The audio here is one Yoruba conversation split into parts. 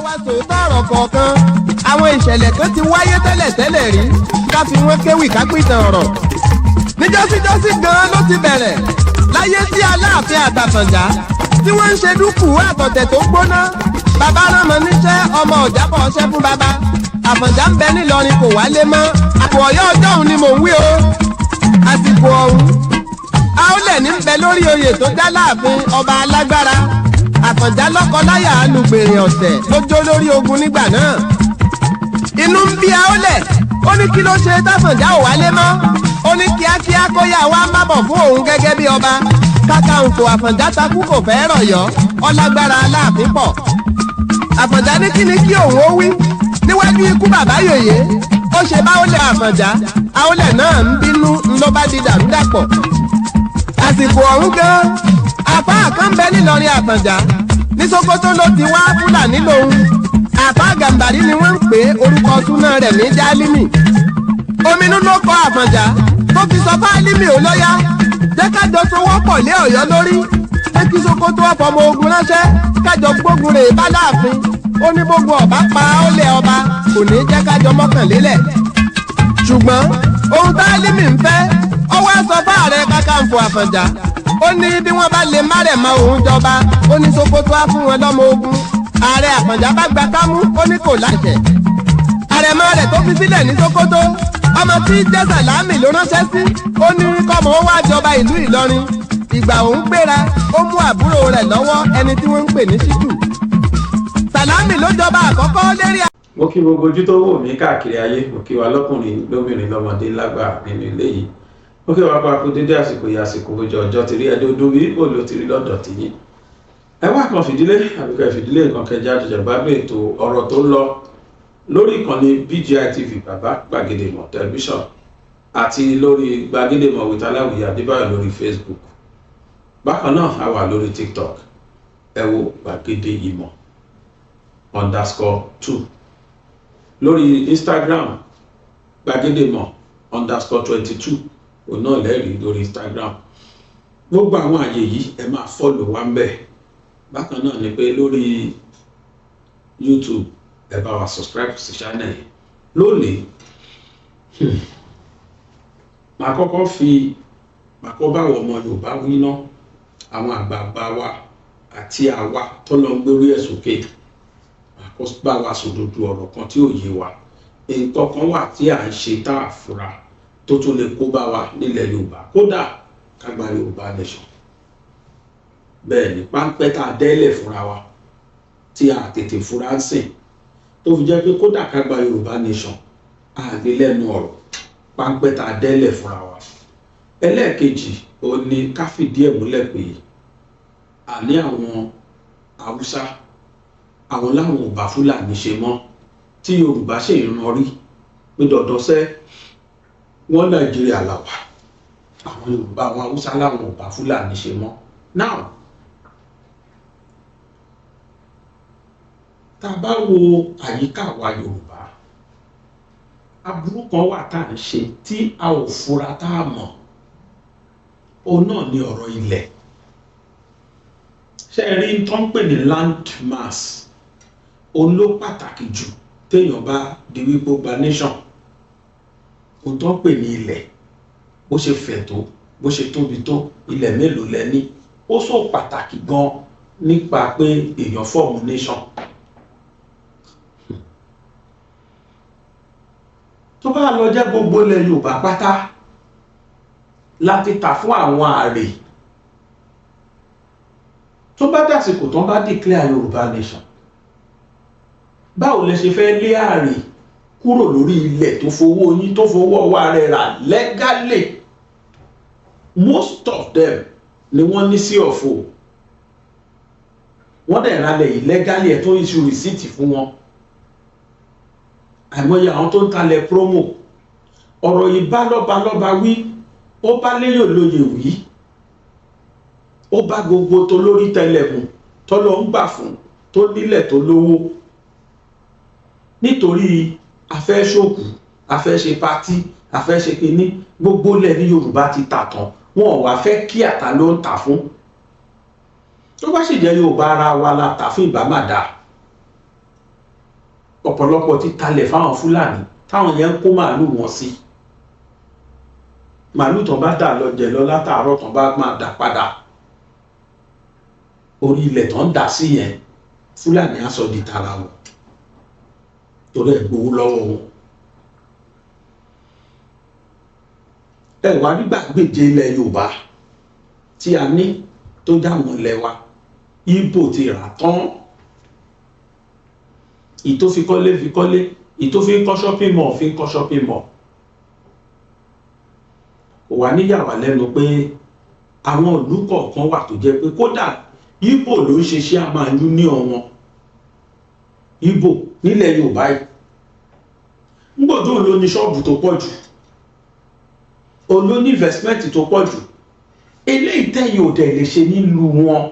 wa sòótọ́ ọ̀rọ̀ kọ̀ọ̀kan àwọn ìṣẹ̀lẹ̀ kan ti wáyé tẹ́lẹ̀ rí ká fi wọ́n kéwì ká pìtàn ọ̀rọ̀. níjọ́síjọ́sí gan-an ló ti bẹ̀rẹ̀ láyé tí Aláàfin àtàfọ̀njá tí wọ́n ń ṣe dúkù àtọ̀tẹ̀ tó gbóná. bàbá ránmọ níṣẹ́ ọmọ ọ̀jábọ̀ ọṣẹ́ fún bàbá. Àfọ̀njá ń bẹ nílọrin kò wálé mọ́. àpò ọ̀yọ́ ọjọ́ òun ni mò ń wí o. àsìkò ọ̀hún Aolẹ̀ ní ń bẹ lórí oyè tó dá láàfin ọba alágbára. Àfọ̀njá lọ́kọ-láyà alùgbèrè ọ̀sẹ̀ ló jó lórí ogun nígbà náà. inú ń bí Aolẹ̀ ó ní kí ló ṣe táfọ̀njá ò wálé mọ́. ó ní kíákíá kó yá wá má bọ̀ fún òun gẹ́gẹ́ bí ọba. Kàkàǹkò Àfọ̀njá takú kò fẹ́ rọ̀yọ́ ọlágbára Aláàfin pọ̀. Àfọ̀njá ní kí ni kí òun ó wí níwájú ikú bàbá yòyé. ó ṣe bá Aolẹ̀ Àfọ̀njá Aolẹ̀ náà ń bínú ńlọ bá di dàrúdàpọ̀. àsìkò ọ̀hún gan àfáà kan bẹ nílọrin Àfọ̀njá ní Sókótó ló ti wá Fúlàní lòun. àfáà Gàmbàrí ni wọ́n ń pè é, orúkọ súná rẹ̀ ní Jálímì. ominú ló kọ Àfọ̀njá tó fi sọ fáálímì ó lọ́yá jẹ́ kájọ sowọ́ pọ̀ lé Ọ̀yọ́ lórí. pé kí Sókótó ọ̀fọ̀mọ ogun ránṣẹ́ kájọ gbógun rè bá Láàfin. ó ní gbogbo ọba pa Aolẹ̀ ọba kò ní jẹ́ kájọ mọ́kànlélẹ̀. ṣùgbọ́n ohun fáálímì ń fẹ́ ọwọ́ sọ fáàrẹ Kakanfò Àfọ̀njá. ó ní bí wọ́n bá lè márẹ̀ mọ́ òun jọba ó ní Sókótó á fún wọn lọ́mọ ogun. ààrẹ Àfọ̀njá bá gba kámú ó ní kò láṣẹ. àrẹ̀mọ rẹ̀ tó fi sílẹ̀ ní Sókótó ọmọ tí jẹ́ Sàlámì ló ránṣẹ́ sí. ó ní kọ́mọ ó wá jọba ìlú Ìlọrin. ìgbà òun gbéra ó mú àbúrò rẹ̀ lọ́wọ́ ẹni tí wọ́n ń pè ní Ṣítù. Sàlámì ló jọba àkọ́kọ́ lérí. mo kí gbogbo ojú tó wò mí káàkiri ayé, mo kí wa lọ́kùnrin lóbìnrin lọ́mọdé lágbà nínú ilé yìí. mo kí wa pa kú dédé àsìkò yìí, àsìkò ojú ọjọ́ ti rí ẹdọọdún bí ó ló ti rí lọ́dọ̀ tìyín. ẹ wá kan fìdílé àbíkẹ́ fìdílé nǹkan kẹjá àjọjọba gbé ètò ọ̀rọ̀ tó lọ lórí ìkànnì BGI TV bàbá gbàgede ìmọ̀ tẹlifíṣàn àti lórí gbàgede ìmọ̀ with Aláwìyé Adébáyọ̀ lórí Facebook. bákan náà a wà lórí TikTok, ẹ wo gbàgede ìmọ̀ _2, lórí Instagram gbàgede ìmọ̀ _22 òun náà lẹ́rìí lórí Instagram. gbogbo àwọn àyè yìí ẹ máa fọ́lò wá ń bẹ̀. bákan náà ni pé lórí YouTube ẹ bá wa subscribe sí channel yìí. lónìí màá kọ́kọ́ báwo ọmọ Yorùbá wí ná àwọn àgbààgbà wa àti àwa tó lọ ń gbórí ẹ̀ sókè. màá kọ́ bá wa sòdodo ọ̀rọ̀ kan tí ò yé wa. nǹkan kan wà tí à ń ṣe tá a fura tó tún lè kó bá wa nílẹ̀ Yorùbá, kódà ká gba Yorùbá nation. bẹ́ẹ̀ ni páńpẹ́ tá a dẹ́lẹ̀ fúnra wa tí a tètè fura ń sìn tó fi jẹ́ pé kódà ká gba Yorùbá nation a lè lẹ́nu ọ̀rọ̀ páńpẹ́ tá a dẹ́lẹ̀ fúnra wa. ẹlẹ́ẹ̀kejì ó ní ká fìdí ẹ̀ múlẹ̀ pé àní àwọn Haúsá àwọn láwọn ò bá Fúlàní ṣe mọ́ tí Yorùbá ṣe ìran rí pé dọ̀dọ̀sẹ́ wọ́n Nàìjíríà làwà, àwọn Yorùbá àwọn Haúsá láwọn ò bá Fúlàní ṣe mọ́. now tá a bá wo àyíká wa Yorùbá, aburú kan wà tá à ń ṣe tí a ò fura tá a mọ̀. òun náà ni ọ̀rọ̀ ilẹ̀. ṣé ẹ rí tó ń pè ní land mass, òun ló pàtàkì jù téèyàn bá di wípé gba nation. òun tó ń pè ní ilẹ̀, bó ṣe fẹ̀ tó, bó ṣe tóbi tó, ilẹ̀ mélòó lẹ ní, ó sọ pàtàkì gan nípa pé èèyàn fọ́ọ̀mù nation. tó bá lọ jẹ́ gbogbo ilẹ̀ Yorùbá pátá láti tà fún àwọn ààrẹ, tó bá dàsìkò tó bá declare Yorùbá nation, báwo lẹ ṣe fẹ́ lé ààrẹ kúrò lórí ilẹ̀ tó fowó yín tó fowó ọwọ́ rẹ̀ rà legally? most of them ni wọ́n ní sí ọ̀fọ̀, wọ́n dẹ̀ ralẹ̀ illegally ẹ̀ tó issue receipt fún wọn. àìmọye àwọn tó ń talẹ̀ promo. ọ̀rọ̀ yìí bá lọ́ba wí, ó bá léyò lóye wí, ó bá gbogbo tó lórí tẹlẹ̀mù tó lọ ń gbà fún tó nílẹ̀ tó lówó. nítorí afẹ́ ṣòkù, afẹ́ ṣe pátí, afẹ́ ṣe kinní, gbogbo lẹ̀ ní Yorùbá ti tà tán, wọn ò wá fẹ́ kí àtà ló ń tà fún. tó bá sì jẹ́ Yorùbá ara wa la tà fún ìbámadà. ọ̀pọ̀lọpọ̀ ti talẹ̀ fáwọn Fúlàní táwọn yẹn ń kó màálù wọn sí. Màálù tán bá dà lọ jẹ lọ látàárọ̀ tán bá máa dà padà, orí ilẹ̀ tán dà sí yẹn Fúlàní á sọ di tara wọn torí ẹ̀ gbowó lọ́wọ́ wọn. ẹ wá rí gbàgbéje ilẹ̀ Yorùbá tí a ní tó jáwọn ilẹ̀ wa, Ìgbò ti rà tán, ìtófikọ́lé fi kọ́lé, ìtófikọ́ shopping mall fi ń kọ́ shopping mall. Kò wá níyàwó lẹ́nu pé àwọn ìlú kọ̀ọ̀kan wà tó jẹ́ pé kódà Ìgbò ló ń ṣe chairman union wọn. Ìgbò nílẹ̀ Yorùbá yìí ngbọ̀dọ̀ ló ní ṣọ́ọ̀bù tó pọ̀ jù, òun ló ní investment tó pọ̀ jù. Eléyìí tẹ́yìn ò dẹ̀ lè ṣe nílùú wọn.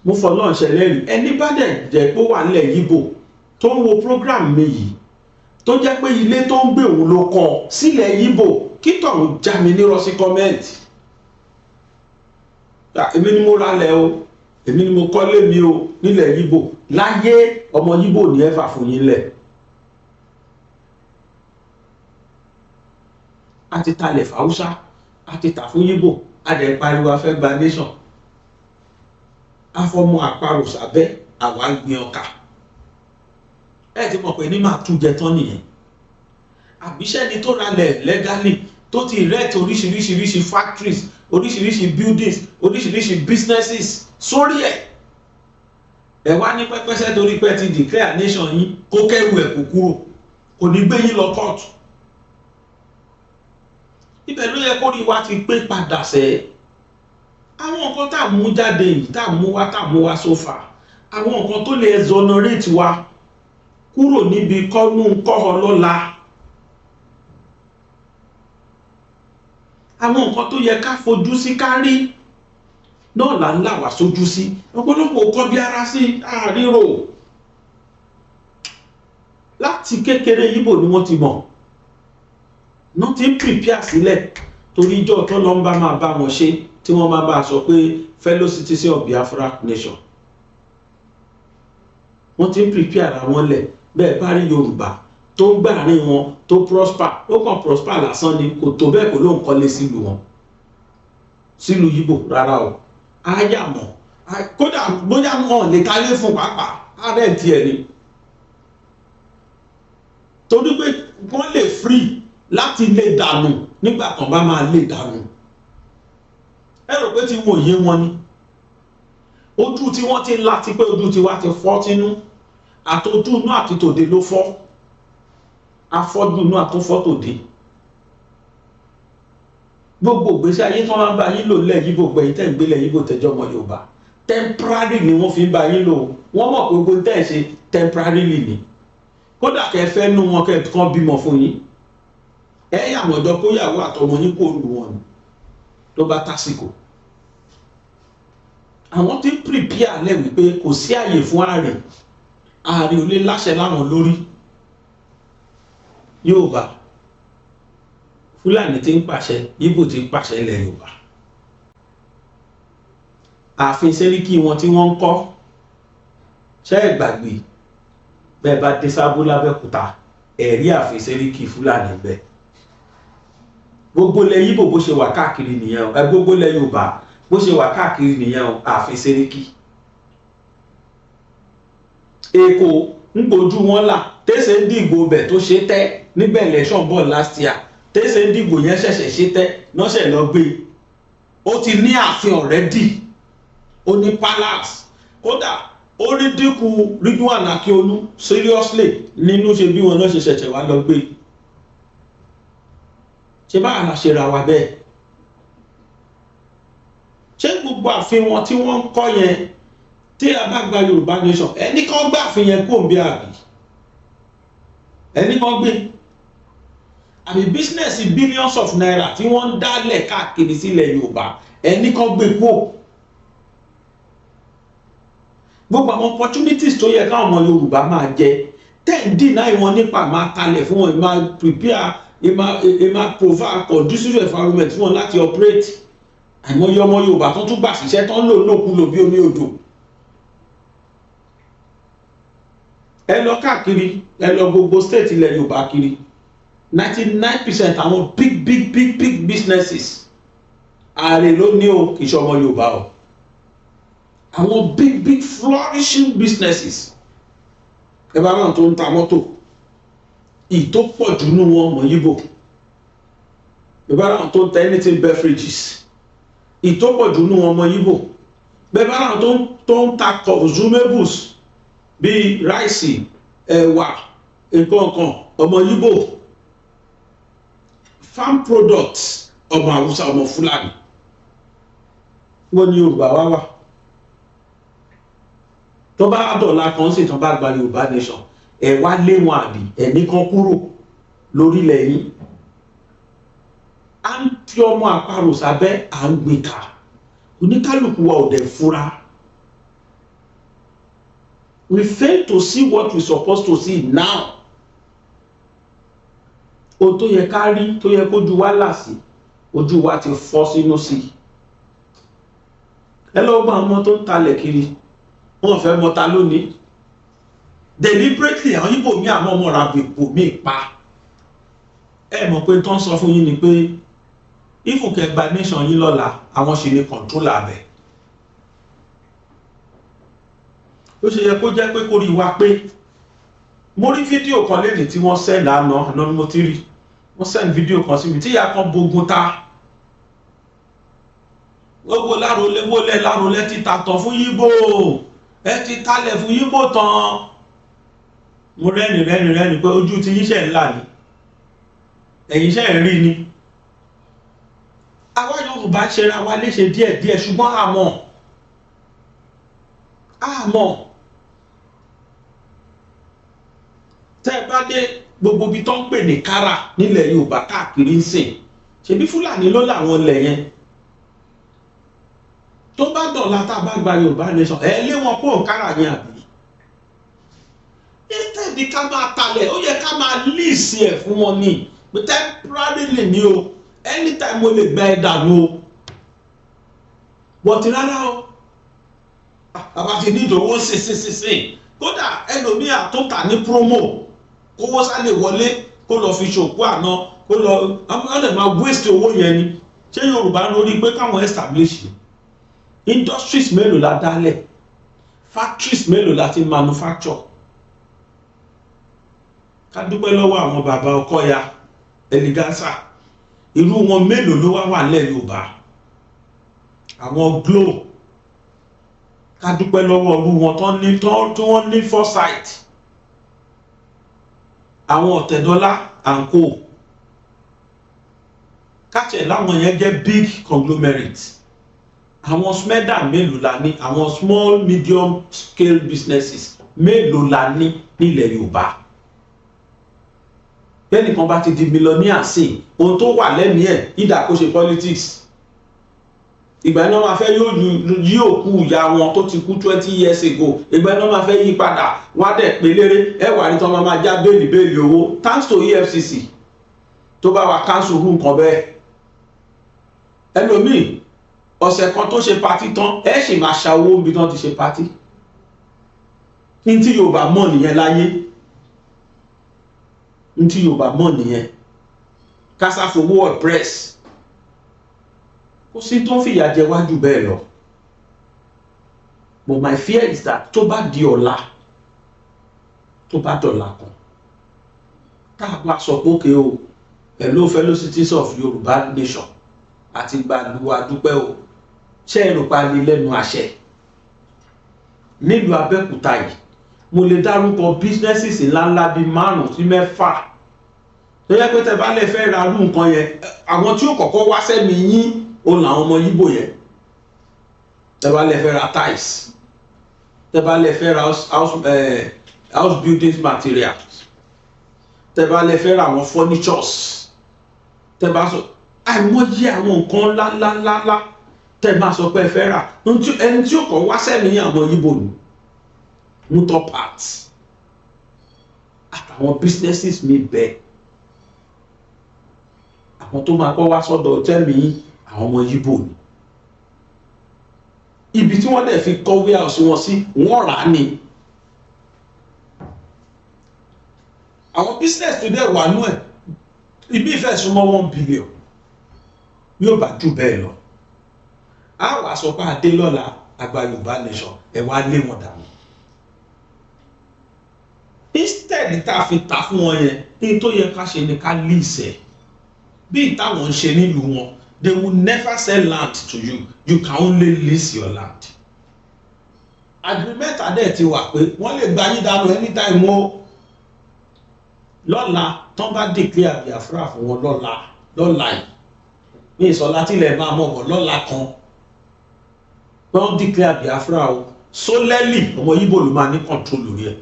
Mo fọlọ́n ṣẹlẹ́rìí ẹni bá dẹ̀ jẹ́ pé wà nílẹ̀ Ìgbò tó ń wo program mi yìí tó jẹ́ pé ilé tó ń gbé òun ló kàn sílẹ̀ Ìgbò kí tọ̀hún já mi nírọ́ sí kọ́mẹ́ǹtì. Èmi ni mo ralẹ̀ o, èmi ni mo kọ́lé mi o nílẹ̀ Ìgbò. Láyé ọmọ Ìgbò ní ẹ̀fà fún yín lẹ̀. A ti talẹ̀ fáwúsá, a ti tà fún Ìgbò, a dẹ̀ pariwo a fẹ́ gba nation. Afọmọ àparò sábẹ́ àwa gbin ọkà. Ẹ ti mọ̀ pé ní máa tún jẹ tán nìyẹn. Àbíṣẹ́ni tó ralẹ̀ legally tó ti erect oríṣiríṣi factories, oríṣiríṣi buildings, oríṣiríṣi businesses sórí ẹ̀. Ẹ wá ní pẹ́pẹ́sẹ́ torí pé ti declare nation yín kó kẹ́rù ẹ̀ kó kúrò, kò ní gbé yín lọ court. Ibẹ̀ ló yẹ kó rí wa ti pé padà sẹ́ẹ̀. Àwọn nǹkan tá mú jáde yìí tá mú wá so far, àwọn nǹkan tó lè exonerate wa kúrò níbi kọ́nú kọ́họ lọ́la, àwọn nǹkan tó yẹ ká fojú sí kárí náà là ń là wá sójú sí. Ọ̀pọ̀lọpọ̀ kọ́ bí ara sí àríro. Láti kékeré Ìgbò ni wọ́n ti mọ̀, náà ti ń prepare sílẹ̀ torí ìjọ tó lọ ń bá máa bá wọn ṣe tí wọ́n máa bá sọ pé fellow citizen of Biafra nation. Wọ́n ti ń prepare ara wọn lẹ̀. Bẹ́ẹ̀ bá rí Yorùbá tó ń gbàrin wọn tó prosper, ó kàn prosper lásán ni, kò tó bẹ́ẹ̀ kó ló ń kọ́lé sílùú wọn, sílùú Ìgbò rárá o. Áyàmọ̀ kódà bóyá wọn lè kálé fún pàápàá ààrẹ tiẹ̀ ni, torí pé wọ́n lè free láti lè dànù nígbà kan bá máa lè dànù. Ẹ rò pé tí wọn ò yé wọn ni, ojú tí wọ́n ti ń láti pé ojú tí wá ti fọ́ tínú, àtọ́jú inú àti tòde ló fọ́, afọ́jú inú àtúnfọ́ tòde. Gbogbo ìgbésí ayé tí wọ́n máa ń bá yín lò lẹ̀ Ìgbò gbẹ̀yìn tẹ́ ń gbélé Ìgbò tẹ́jọ́ ọmọ Yorùbá temporary ni wọ́n fi ń bá yín lò. Wọ́n mọ̀ pé gbogbo tẹ́ ẹ̀ ṣe temporarily ni. Kódà kẹ́ fẹ́ nú wọn kẹ́ kàn bímọ fún yín, ẹ yàwọn ọjọ́ kó yàwó àtọmọ yín kó lù wọn ni tó bá tásìkò. Àwọn tí ń prepare lẹ́ wípé kò sí àyè fún ààrẹ ò lè láṣẹ láwọn lórí. Yorùbá Fúlàní tí ń pàṣẹ, Ìgbò tí ń pàṣẹ ilẹ̀ Yorùbá. Ààfin Sẹ́ríkì wọn tí wọ́n ń kọ́, ṣé ẹ gbàgbé bẹ́ẹ̀ bá dé Sábó l'Ábẹ́òkúta ẹ̀rí ààfin Sẹ́ríkì Fúlàní bẹ́ẹ̀. Gbogbo ilẹ̀ Ìgbò bó ṣe wà káàkiri nìyẹn o, gbogbo ilẹ̀ Yorùbá bó ṣe wà káàkiri nìyẹn o, ààfin Sẹ́ríkì. Èkó ń gbójú wọn là tẹ́sẹ̀ ń dìgbò bẹ̀ tó ṣe tẹ́ níbẹ̀ election ball last year, tẹ́sẹ̀ ń dìgbò yẹn ṣẹ̀ṣẹ̀ ṣe tẹ́ lọ́sẹ̀ lọ gbé. Ó ti ní ààfin already, ó ní palace. Kódà ó rí dínkù Ridwan Akiolu seriously nínú ṣe bí wọn náà ṣe ṣẹ̀ṣẹ̀ wá lọ gbé. Ṣé bá àlà ṣe ra wa bẹ́ẹ̀? Ṣé gbogbo ààfin wọn tí wọ́n ń kọ́ yẹn tí a bá gba Yorùbá nation ẹni kan gbà ààfin yẹn kó ń bí àbí? Ẹni kan gbé àbí business billions of naira tí wọ́n ń dálẹ̀ káàkiri sílẹ̀ Yorùbá ẹni kan gbé kó. Gbogbo àwọn opportunities tó yẹ káwọn ọmọ Yorùbá máa jẹ tẹ́ ń deny wọn nípa máa talẹ̀ fún wọn, máa prepare, máa provide conducive environment fún wọn láti operate. Àìmọye ọmọ Yorùbá tó tún gbà síṣẹ́ tó ń lò lòkulò bí omi odò. ẹ lọ káàkiri, ẹ lọ gbogbo state ilẹ̀ Yorùbá kiri, 99% àwọn big businesses ààrẹ ló ní o, kì í ṣe ọmọ Yorùbá o. Àwọn big flourishing businesses, ẹ bá wọn tó ń ta mọ́tò, ìtó pọ̀ jù nínú wọn ọmọ Yíbò. Ẹ bá wọn tó ń ta anything beverages, ìtó pọ̀ jù nínú wọn ọmọ Yíbò. Ẹ bá wọn tó ń ta consumables bíi ráìsì, ẹ̀wà, nǹkan ọmọ Yíbò. Farm products ọmọ Haúsá, ọmọ Fulani. Wọ́n ní Yorùbá wá wà. Tó bá dọ̀la kan sì tán bá gba Yorùbá nation, ẹ wá lé wọn àbí ẹni kan kúrò lórílẹ̀ yìí. À ń fi ọmọ àparò sábẹ́, à ń gbé ká. Oníkálùkù wa ò dẹ̀ fura. We fail to see what we supposed to see now. O tó yẹ ká rí, tó yẹ kójú wa là sí, ojú wa ti fọ́ sínú sí. Ẹ lọ́wọ́ bá ọmọ tó ń talẹ̀ kiri, wọ́n fẹ́ mọ́ta lónìí. Deliberately àwọn Yíbò mi àwọn ọmọ ra bèbò mi pa. Ẹ mọ̀ pé tó ń sọ fún yín ni pé ìfúnkẹgbà nation yín lọ́la, àwọn ṣe ní controller abẹ. Ó ṣe yẹ kó jẹ́ pé kó rí wa pé mo rí fídíò kan lẹ́nìí tí wọ́n send àná ni mo ti rí. Wọ́n send fídíò kan sí mi tí ìyá kan bogun ta. Gbogbo lárólẹ́ ti tàtọ̀ fún Yíbò. Ẹ ti talẹ̀ fún Yíbò tán. Mo rẹ́rìn pé ojú ti yíṣẹ́ ńlá ni. Ẹ̀yin iṣẹ́ rí ni. Àwa Yorùbá ṣera wa léṣe díẹ̀díẹ̀ ṣùgbọ́n àmọ́. Tẹ́ bá dé gbogbo ibi tó ń pè ní kára nílẹ̀ Yorùbá káàkiri ń sìn, ṣebí Fúlàní ló làwọn ilẹ̀ yẹn. Tó bá dọ̀la tá bá gba Yorùbá nation, ẹ lé wọn kó kára yẹn àbí. Tẹ́bí ká máa talẹ̀, ó yẹ ká máa líìsì ẹ̀ fún wọn ní. But temporarily ni o, anytime mo lè gba ẹ̀dà ló. But rárá o, àbá ti ní ìdòwò sínsínsín. Kódà ẹlòmíà tó tà ní promo, kówó sálè wọlé, kó lọ fi ṣòkú àná, kó lọ, àwọn lè máa waste owó yẹn ni. Ṣé Yorùbá lórí pé káwọn establish industries mélòó la dálẹ̀, factories mélòó la ti manufacture. Ká dúpẹ́ lọ́wọ́ àwọn bàbá Ọkọ́ya, Eleganza, irú wọn mélòó ló wà nílẹ̀ Yorùbá. Àwọn Glo, ká dúpẹ́ lọ́wọ́ irú wọn tí wọ́n ní foresight. Àwọn Ọ̀tẹ̀dọ́lá and co, káṣẹ̀ láwọn yẹn jẹ́ big conglomerate. Àwọn smeda mélòó la ní, àwọn small medium scale businesses mélòó la ní nílẹ̀ Yorùbá. Bẹ́ẹ̀nìkan bá ti di millionaire sí, ohun tó wà lẹ́mìí ẹ̀ ìdá kó ṣe politics. Ìgbà náà máa fẹ́ yí òkú ìyá wọn tó ti kú 20 years ago, ìgbà náà máa fẹ́ yí padà, wọ́n á dẹ̀ pé léré, ẹwà ní tán máa já bẹ́ẹ̀lì owó, thanks to EFCC tó bá wa cancel rú nǹkan bẹ́ẹ̀. Ẹlòmíì ọ̀sẹ̀ kan tó ṣe party tán, ẹ sì máa ṣa owó níbi tán ti ṣe party. Ní tí Yorùbá mọ̀ nìyẹn láyé. Ní tí Yorùbá mọ̀ nìyẹn. Kásá fowó oppress. Kò sí tó fìyà jẹ wájú bẹ́ẹ̀ lọ. But my fear is that tó bá di ọ̀la, tó bá dọ̀la kan, tá a bá sọ pé òkè o, hello fellow citizens of Yorùbá nation, àti gbàlúwà dúpẹ́ o, ṣé ẹ̀rù pa ní lẹ́nu àṣẹ. Nílùú Abẹ́òkúta yìí, mo lè dárúkọ businesses ńláńlá bíi 5 sí 6. Tó yẹ pé tẹ́ bá lè fẹ́ ra irú nǹkan yẹn, àwọn tí ó kọ́kọ́ wá sẹ́mi yín ó làwọn ọmọ Yíbò yẹn. Tẹ́ bá lè fẹ́ ra tiles, tẹ́ bá lè fẹ́ ra house building materials, tẹ́ bá lè fẹ́ ra àwọn furnitures, tẹ́ bá sọ àìmọye àwọn nǹkan ńláńláńlá tẹ́ bá sọ pé ẹ fẹ́ rà. Ẹni tí ó kọ́ wá sẹ́mi àwọn Yíbò ni motor parts àtàwọn businesses mi bẹ́ẹ̀. Àwọn tó máa kọ́ wá sọ́dọ̀ tẹ́mi àwọn ọmọ Yíbò ni. Ibi tí wọ́n dẹ̀ fi kọ́ warehouse wọn sí, wọ́n rà á ni. àwọn business tó dẹ̀ wà nú ẹ̀ ibi ìfẹ́ súnmọ́ 1 billion yóò bá jù bẹ́ẹ̀ lọ. A wà sọ pé adé lọ́la àgbà Yorùbá nation ẹ̀ wá lé wọn dànù. Instead tá a fi ta fún wọn yẹn ní tó yẹ ká ṣe ni ká lease ẹ̀ bí ìtàwọn ń ṣe nílùú wọn. They will never sell land to you. You can only lease your land. Agreement adé ti wà pé wọ́n lè gba yín dànù anytime o. Lọ́la tán bá declare Biafra fún wọn lọ́la yìí. Ní ìsọ̀lá tílẹ̀ máa mọ̀ wọ́n lọ́la kan. Wọ́n declare Biafra o. Solely ọmọ Yíbò ló máa ní control lórí ẹ̀.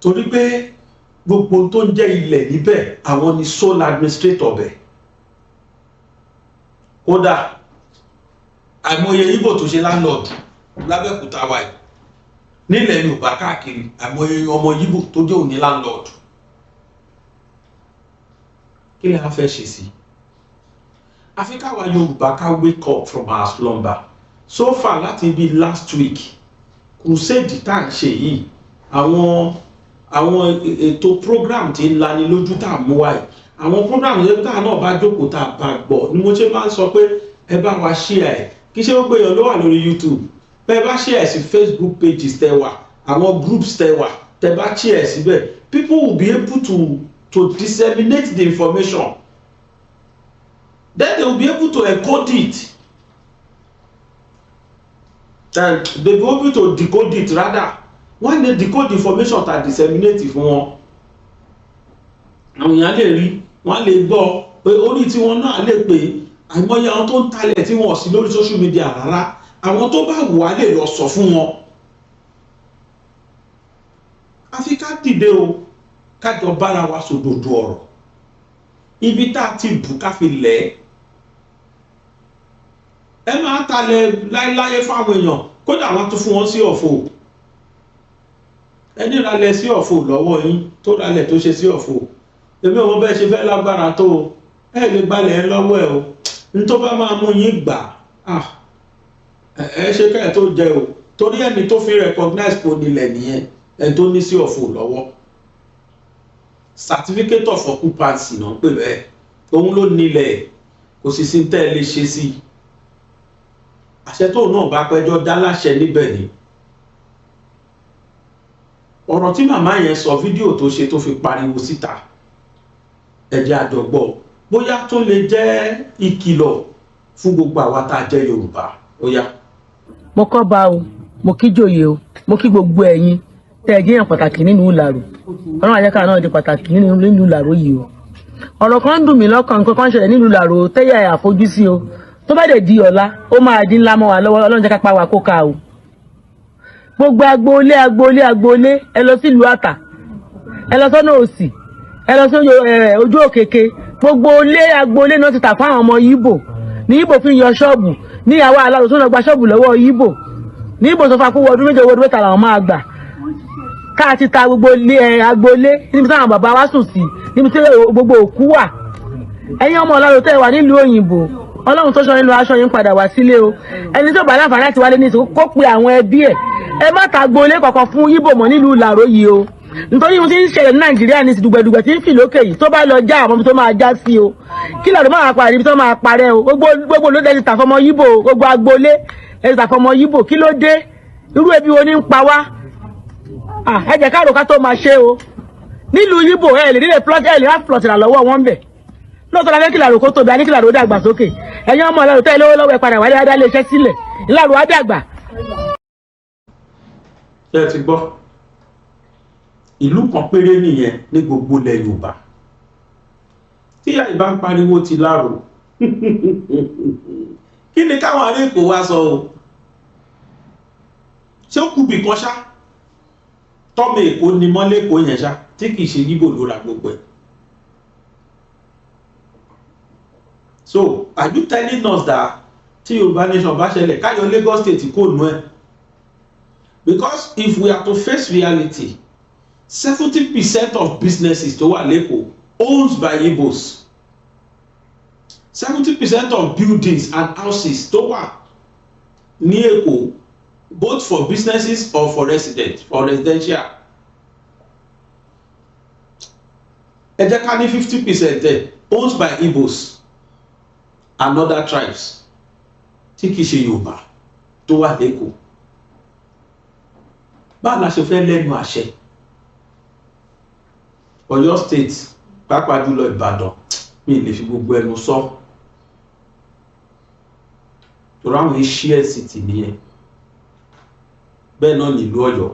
Torí pé gbogbo tó ń jẹ́ ilẹ̀ níbẹ̀ àwọn ni sole administrator bẹ̀. Kódà àìmọye Yíbò tó ṣe landlord lábẹ́òkúta wa yìí nílẹ̀ Yorùbá káàkiri àìmọye ọmọ Yíbò tó jẹ́ òní landlord. Kí lè a fẹ́ ṣe sí? Àfi káwa Yorùbá ká wake up from our slumber. So far láti bí last week crusade tá à ń ṣe yìí àwọn ètò program tí ń lani lójú tá à mú wáyé àwọn program yẹn tá à náà bá jókòó tá à bá gbọ́ ni mo ṣe máa ń sọ pé ẹ bá wa share ẹ̀ kí ṣé ó gbé yàn ló wà lórí YouTube bẹ́ẹ̀ bá share sí Facebook pages tẹ wà àwọn groups tẹ wà tẹ bá share síbẹ̀ people will be able to disseminate the information then they will be able to encode it and they will be able to decode it rather. When they decode information ta disseminate fún wọn àwọn èèyàn lè rí wọ́n lè gbọ́ pé orí tí wọ́n náà lè pè àìmọye àwọn tó ń talẹ̀ tí wọ́n sí lórí social media rárá àwọn tó bá wù á lè lọ sọ fún wọn. Àfi ká dìde o ká jọ bára wa sòdodo ọ̀rọ̀ ibi tá a ti bù ká fi lẹ̀ ẹ máa talẹ̀ láéláé fáwọn èèyàn kódà wọ́n tún fún wọn sí ọ̀fọ̀ ẹni ralẹ̀ sí ọ̀fọ̀ lọ́wọ́ yín tó ralẹ̀ tó ṣe sí ọ̀fọ̀ èmi ò mọ̀ bẹ́ẹ̀ ṣe fẹ́ lágbára tó ẹ lè gbalẹ̀ ẹ lọ́wọ́ ẹ o ní tó bá máa mú yín gbà ẹ ṣe kẹ́ ẹ tó jẹ o torí ẹni tó fi recognize kò nílẹ̀ nìyẹn ẹ tó ní sí ọ̀fọ̀ lọ́wọ́ certificate of occupancy náà pè bẹ́ẹ̀ òun ló nílẹ̀ kò sì sí tẹ́ ẹ lè ṣe sí àṣẹ tó náà bá pẹ́jọ́ dá láṣẹ níbẹ̀ ni. Ọ̀rọ̀ tí màmá yẹn sọ fídíò tó ṣe tó fi pariwo síta ẹ̀jẹ̀ àjọgbọ́ bóyá tó lè jẹ́ ìkìlọ̀ fún gbogbo àwa tá a jẹ́ Yorùbá ó yá. Mo kọ́ bá o mo kí jòyè o mo kí gbogbo ẹ̀yin tẹ́ ẹ jẹ́yàn pàtàkì nínú ìlàrò ọlọ́run àjẹká náà di pàtàkì nínú ìlàrò yìí o. Ọ̀rọ̀ kan ń dùn mí lọ́kàn nǹkan kan ṣẹlẹ̀ nínú ìlàrò tẹ́yà àfojúsí o tó bá dẹ̀ di ọ̀la ó máa dín ńlá mọ́ wa lọ́wọ́ ọlọ́run jẹ́ ká pa wà kó ká o. Gbogbo agboolé ẹ lọ sílùú Àtà ẹ lọ sọ́nà òsì ẹ lọ sí ojú òkèké gbogbo agboolé náà ti tà fún àwọn ọmọ Yíbò ní Yíbò fi yan ṣọ́ọ̀bù ní ìyàwó aláàrò tó náà gba ṣọ́ọ̀bù lọ́wọ́ Yíbò ní Yíbò sọ fún akówó ọdún méje owó ọdún mẹ́ta làwọn máa gbà ká ti ta gbogbo agboolé níbi táwọn bàbá wa sùn sí níbi tí gbogbo òkú wà ẹ̀yin ọmọ Ọlọ́run tẹ́ wà nílùú òyìnbó Ọlọ́run tó ṣọ́ nínú aṣọ yín padà wá sílé o ẹni tó bá láǹfààní láti wálé ní ìsìnkú kó pe àwọn ẹbí ẹ̀ ẹ má ta agboolé kọ̀ọ̀kan fún Yíbò mọ́ nílùú ìlàrò yìí o nítorí ohun tí ń ṣẹlẹ̀ ní Nàìjíríà ní dùgbẹ̀dùgbẹ̀ tí ń fì lókè yìí tó bá lọ já àwọn tó máa já sí o kí lọ́dún máa parí ibi tó máa parẹ́ o gbogbo ló dé ti tà fọmọ Yíbò gbogbo agboolé ẹ ti tà fọmọ Yíbò kí ló dé irú ebi wo ní ń pa wá ẹ jẹ́ ká rò ká tó máa ṣe o nílùú Yíbò ẹ lè nílé plot ẹ lè half plot là lọ́wọ́ wọn bẹ̀ lóòótọ́ la fẹ́ kí Ìlàrò kó tóbi a ní kí Ìlàrò dàgbà sókè ẹ̀yin ọmọ Ìlàrò tẹ́ lówó lọ́wọ́ ẹ padà wálé adá lè ṣẹ́ sílẹ̀ Ìlàrò á dàgbà. Ṣé ẹ ti gbọ́ ìlú kan péré nìyẹn ní gbogbo ilẹ̀ Yorùbá tí àì bá ń pariwo ti Ìlàrò kí ni káwọn ará Èkó wá sọ o ṣé ó kù bì kan ṣá tọ́mọ Èkó ni mọ́lẹ́kọ̀ọ́ yẹn ṣá tí kì í ṣe Yíbò ló ra gbogbo ẹ̀. So are you telling us that tí Yorùbá nation bá ṣẹlẹ̀ káyọ̀ Lagos state kò nú ẹ̀? Because if we are to face reality 70% of businesses tó wà lẹ́kọ̀ọ́ owned by Igbos 70% of buildings and houses tó wà ní Èkó both for businesses or for residential ẹ jẹ́ ká ní 50% ẹ̀ owned by Igbos and other tribes tí kìí ṣe Yorùbá tó wà lẹ́kọ̀ọ́. Báwo la ṣe fẹ́ lẹ́nu àṣẹ? Ọ̀yọ́ state pàápàá jùlọ Ìbàdàn mi lè fi gbogbo ẹnu sọ torí àwọn iṣẹ́ ẹ̀sìn tì nìyẹn. Bẹ́ẹ̀ náà nílùú Ọ̀yọ́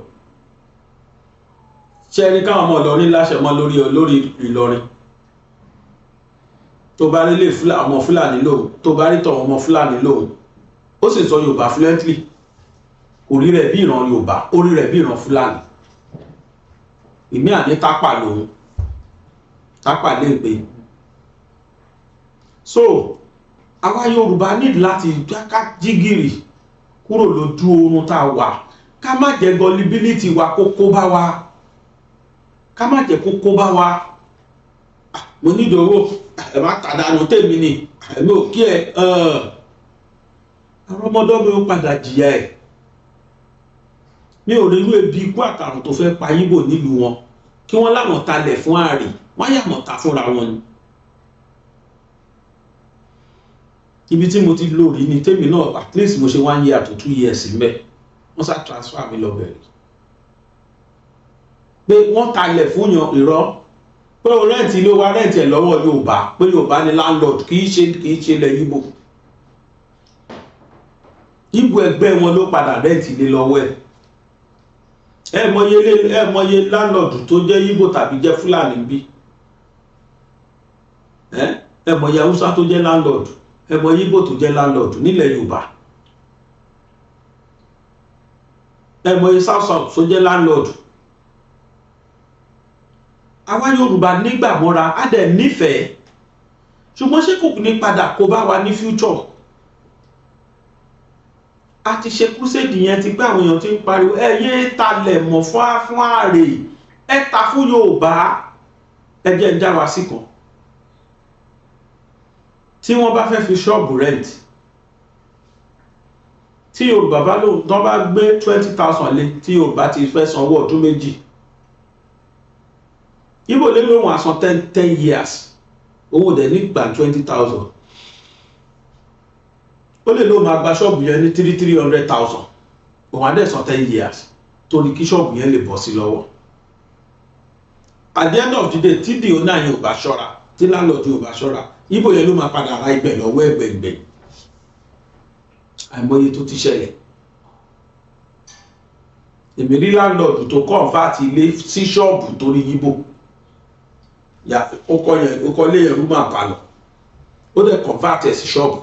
ṣe ẹni káwọn ọmọ Ìlọrin láṣẹ mọ́ lórí Ìlọrin. Tó bá rí lè ọmọ Fúlàní lòun, tó bá rí tọ̀wọ̀n ọmọ Fúlàní lòun, ó sì sọ Yorùbá fluently, orí rẹ̀ bí ìran Yorùbá, orí rẹ̀ bí ìran Fúlàní. Ìmí àní tápà lòun, tápà lè pé. So àwa Yorùbá need láti ká jígìrì kúrò lójú oorun tá a wà, ká má jẹ́ gullibility wa kó kó bá wa, ká má jẹ́ kó kó bá wa. Mo ní ìdòwò ẹ má tàdánù tèmi ni ẹ̀mí ò kí ẹ àwọn ọmọdọ́mọ ó padà jìyà ẹ̀. Mi ò rí irú ebi ikú àtàrùn tó fẹ́ pa Yíbò nílùú wọn kí wọ́n láwọn talẹ̀ fún ààrẹ, wọ́n yàmọ̀ ta fúnra wọn ni. Ibi tí mo ti lò rí ni tèmi náà at least mo ṣe 1 year to 2 years mbẹ̀, wọ́n sá transfer mi lọ bẹ̀rẹ̀ pé wọ́n talẹ̀ fún yan irọ́ pé o rẹ́ǹtì ilé wa rẹ́ǹtì ẹ̀ lọ́wọ́ Yorùbá pé Yorùbá ni landlord kì í ṣe ilẹ̀ Yíbò. Yíbò ẹgbẹ́ wọn ló padà rẹ́ǹtì ilé lọ́wọ́ ẹ̀. Ẹ mọye landlord tó jẹ́ Yíbò tàbí jẹ́ Fúlàní bí. Ẹ mọye Haúsá tó jẹ́ landlord, ẹ mọye Yíbò tó jẹ́ landlord nílẹ̀ Yorùbá. Ẹ mọye South tó jẹ́ landlord. Àwa Yorùbá nígbàmọ́ra á dẹ̀ nífẹ̀ẹ́, ṣùgbọ́n ṣé kò ní padà kó bá wa ní future? A ti ṣe crusade yẹn ti pé àwọn èèyàn ti ń pariwo ẹ yé talẹ̀ mọ̀ fún ààrẹ, ẹ ta fún Yorùbá. Ẹ jẹ́ ń já wa sí kan, tí wọ́n bá fẹ́ fi ṣọ́ọ̀bù rent, tí Yorùbá bá lóun tán bá gbé 20,000 lé, tí Yorùbá ti fẹ́ sanwó ọdún méjì, Yíbò lè lóun àsan 10 years, owó dẹ̀ ní gbà 20,000. Ó lè lóun máa gba ṣọ́ọ̀bù yẹn ní 300,000, òun á dẹ̀ san 10 years torí kí ṣọ́ọ̀bù yẹn lè bọ́ sí lọ́wọ́. At the end of the day, tí di ọ̀nà yẹn ò bá ṣọ́ra, tí landlord ò bá ṣọ́ra, Yíbò yẹn ló máa padà ra ibẹ̀ lọ́wọ́ ẹgbẹ̀gbẹ̀. Àìmọye tó ti ṣẹlẹ̀. Èmi rí landlord tó convert ilé sí ṣọ́ọ̀bù torí Yíbò. Ó kọ́ lé ẹ̀rú máa pa lọ, ó dẹ̀ convert ẹ̀ sí ṣọ́ọ̀bù.